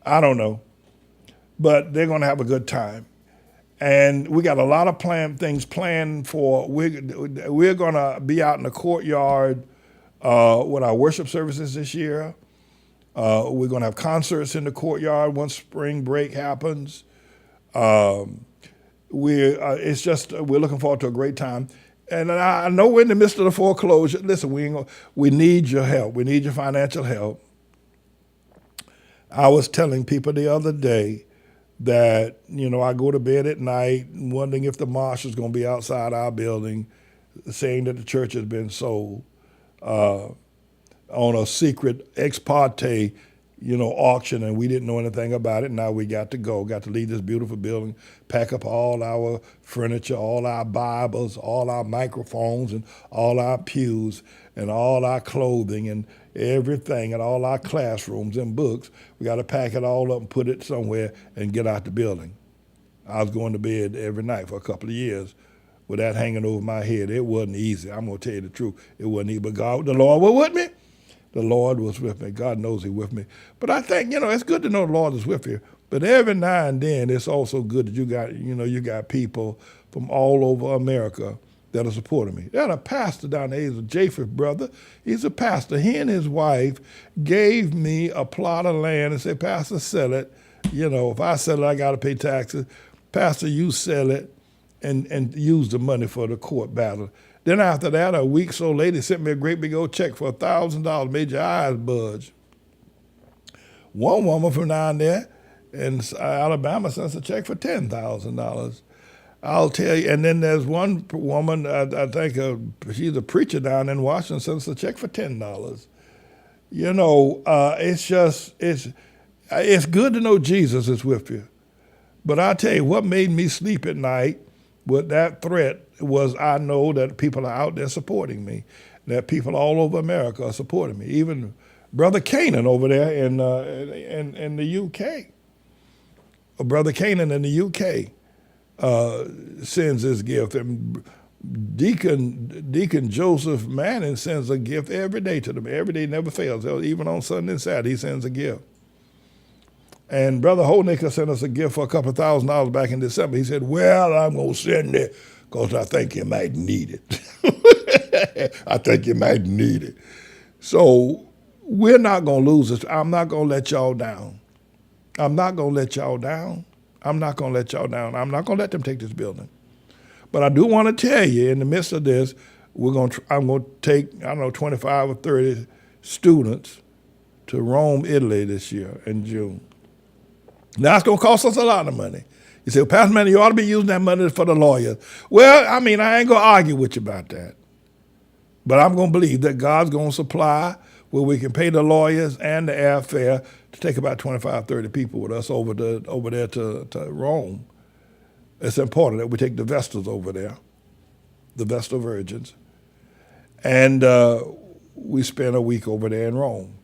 I don't know. But they're going to have a good time. And we got a lot of things planned for, we're going to be out in the courtyard with our worship services this year. We're going to have concerts in the courtyard once spring break happens. We're looking forward to a great time. And I know we're in the midst of the foreclosure. Listen, we need your help. We need your financial help. I was telling people the other day that, I go to bed at night wondering if the marshal's going to be outside our building saying that the church has been sold on a secret ex parte auction, and we didn't know anything about it. Now we got to leave this beautiful building, pack up all our furniture, all our Bibles, all our microphones, and all our pews, and all our clothing, and everything, and all our classrooms and books. We got to pack it all up and put it somewhere and get out the building. I was going to bed every night for a couple of years with that hanging over my head. It wasn't easy. I'm going to tell you the truth. It wasn't easy. But God, the Lord was with me. The Lord was with me. God knows He's with me. But I think, it's good to know the Lord is with you. But every now and then, it's also good that you got people from all over America that are supporting me. There's a pastor down there. He's a Japheth brother. He's a pastor. He and his wife gave me a plot of land and said, Pastor, sell it. If I sell it, I got to pay taxes. Pastor, you sell it and use the money for the court battle. Then after that, a week so later, he sent me a great big old check for $1,000, made your eyes budge. One woman from down there in Alabama sends a check for $10,000. I'll tell you, and then there's one woman, I think she's a preacher down in Washington, sends a check for $10. It's good to know Jesus is with you. But I tell you, what made me sleep at night with that threat was I know that people are out there supporting me, that people all over America are supporting me. Even Brother Canaan over there in the UK. Brother Canaan in the UK sends his gift. And Deacon Joseph Manning sends a gift every day to them. Every day never fails. Even on Sunday and Saturday, he sends a gift. And Brother Holnicker sent us a gift for a couple of $1,000 back in December. He said, well, I'm going to send it because I think you might need it. I think you might need it. So we're not going to lose this. I'm not going to let y'all down. I'm not going to let y'all down. I'm not going to let y'all down. I'm not going to let them take this building. But I do want to tell you, in the midst of this, I'm going to take, 25 or 30 students to Rome, Italy this year in June. Now, it's going to cost us a lot of money. You say, well, Pastor Manning, you ought to be using that money for the lawyers. Well, I ain't going to argue with you about that. But I'm going to believe that God's going to supply where we can pay the lawyers and the airfare to take about 25, 30 people with us over there to Rome. It's important that we take the Vestals over there, the Vestal Virgins, and we spend a week over there in Rome.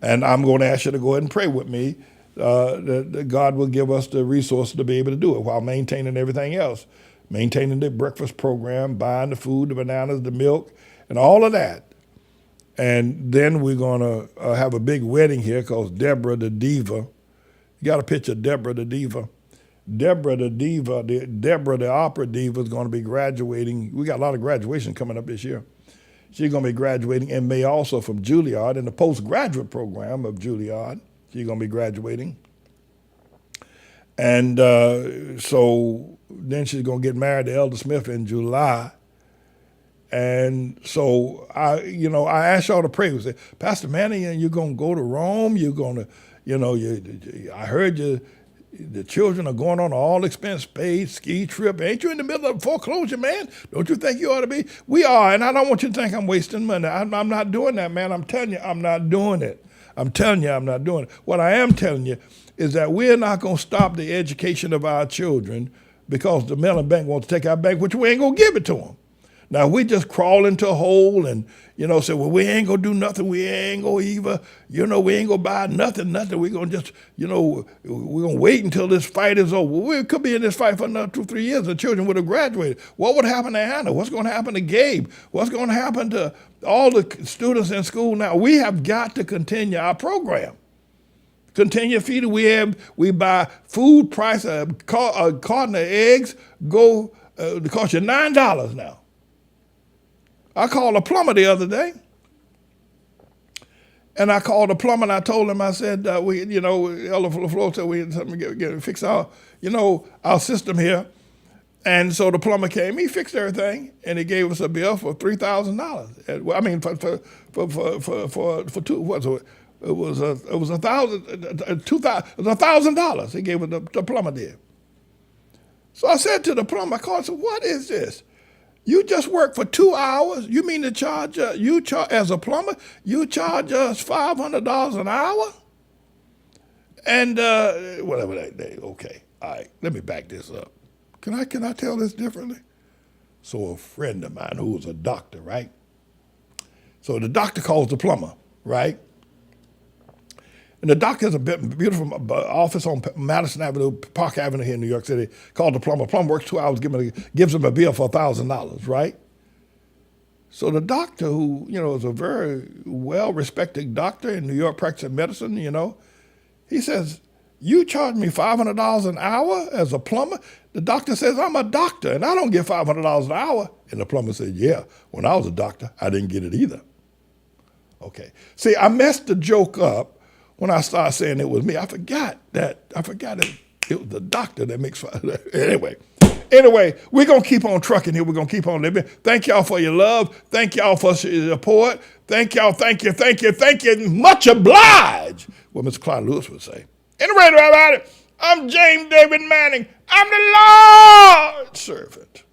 And I'm going to ask you to go ahead and pray with me that God will give us the resources to be able to do it while maintaining everything else, maintaining the breakfast program, buying the food, the bananas, the milk, and all of that. And then we're going to have a big wedding here called Deborah the Diva. You got a picture of Deborah the Diva. Deborah the Diva, Deborah the opera diva is going to be graduating. We got a lot of graduation coming up this year. She's going to be graduating in May also from Juilliard in the postgraduate program of Juilliard. She's going to be graduating. And so then she's going to get married to Elder Smith in July. And so I asked y'all to pray. We said, Pastor Manning, you're going to go to Rome. You're going to, I heard the children are going on an all-expense paid ski trip. Ain't you in the middle of foreclosure, man? Don't you think you ought to be? We are, and I don't want you to think I'm wasting money. I'm not doing that, man. I'm telling you, I'm not doing it. I'm telling you, I'm not doing it. What I am telling you is that we're not going to stop the education of our children because the Mellon Bank wants to take our bank, which we ain't going to give it to them. Now, we just crawl into a hole and, say, well, we ain't going to do nothing. We ain't going to even, we ain't going to buy nothing. We're going to just, we're going to wait until this fight is over. We could be in this fight for another 2-3 years. The children would have graduated. What would happen to Hannah? What's going to happen to Gabe? What's going to happen to all the students in school now? We have got to continue our program. Continue feeding. We buy food price, a carton of eggs it costs you $9 now. I called a plumber the other day, and I called the plumber and I told him, I said, Elder LaFleur said we had to fix our system here. And so the plumber came, he fixed everything, and he gave us a bill for $3,000. I mean, for two, what was it? It was $1,000. He gave it, the plumber did. So I said to the plumber, I called and said, what is this? You just work for 2 hours? You mean to charge, as a plumber, you charge us $500 an hour? And whatever that day, okay. All right, let me back this up. Can I tell this differently? So a friend of mine who was a doctor, right? So the doctor calls the plumber, right? And the doctor has a beautiful office on Madison Avenue, Park Avenue here in New York City called the plumber. Plumber works 2 hours, gives him a bill for $1,000, right? So the doctor, who, is a very well-respected doctor in New York practicing medicine, he says, you charge me $500 an hour as a plumber? The doctor says, I'm a doctor, and I don't get $500 an hour. And the plumber said, yeah, when I was a doctor, I didn't get it either. Okay. See, I messed the joke up when I started saying it was me. I forgot it was the doctor that makes fun. Anyway, we're going to keep on trucking here. We're going to keep on living. Thank y'all for your love. Thank y'all for your support. Thank y'all. Thank you. Much obliged, what Mr. Clyde Lewis would say. Anyway, everybody, I'm James David Manning. I'm the Lord's servant.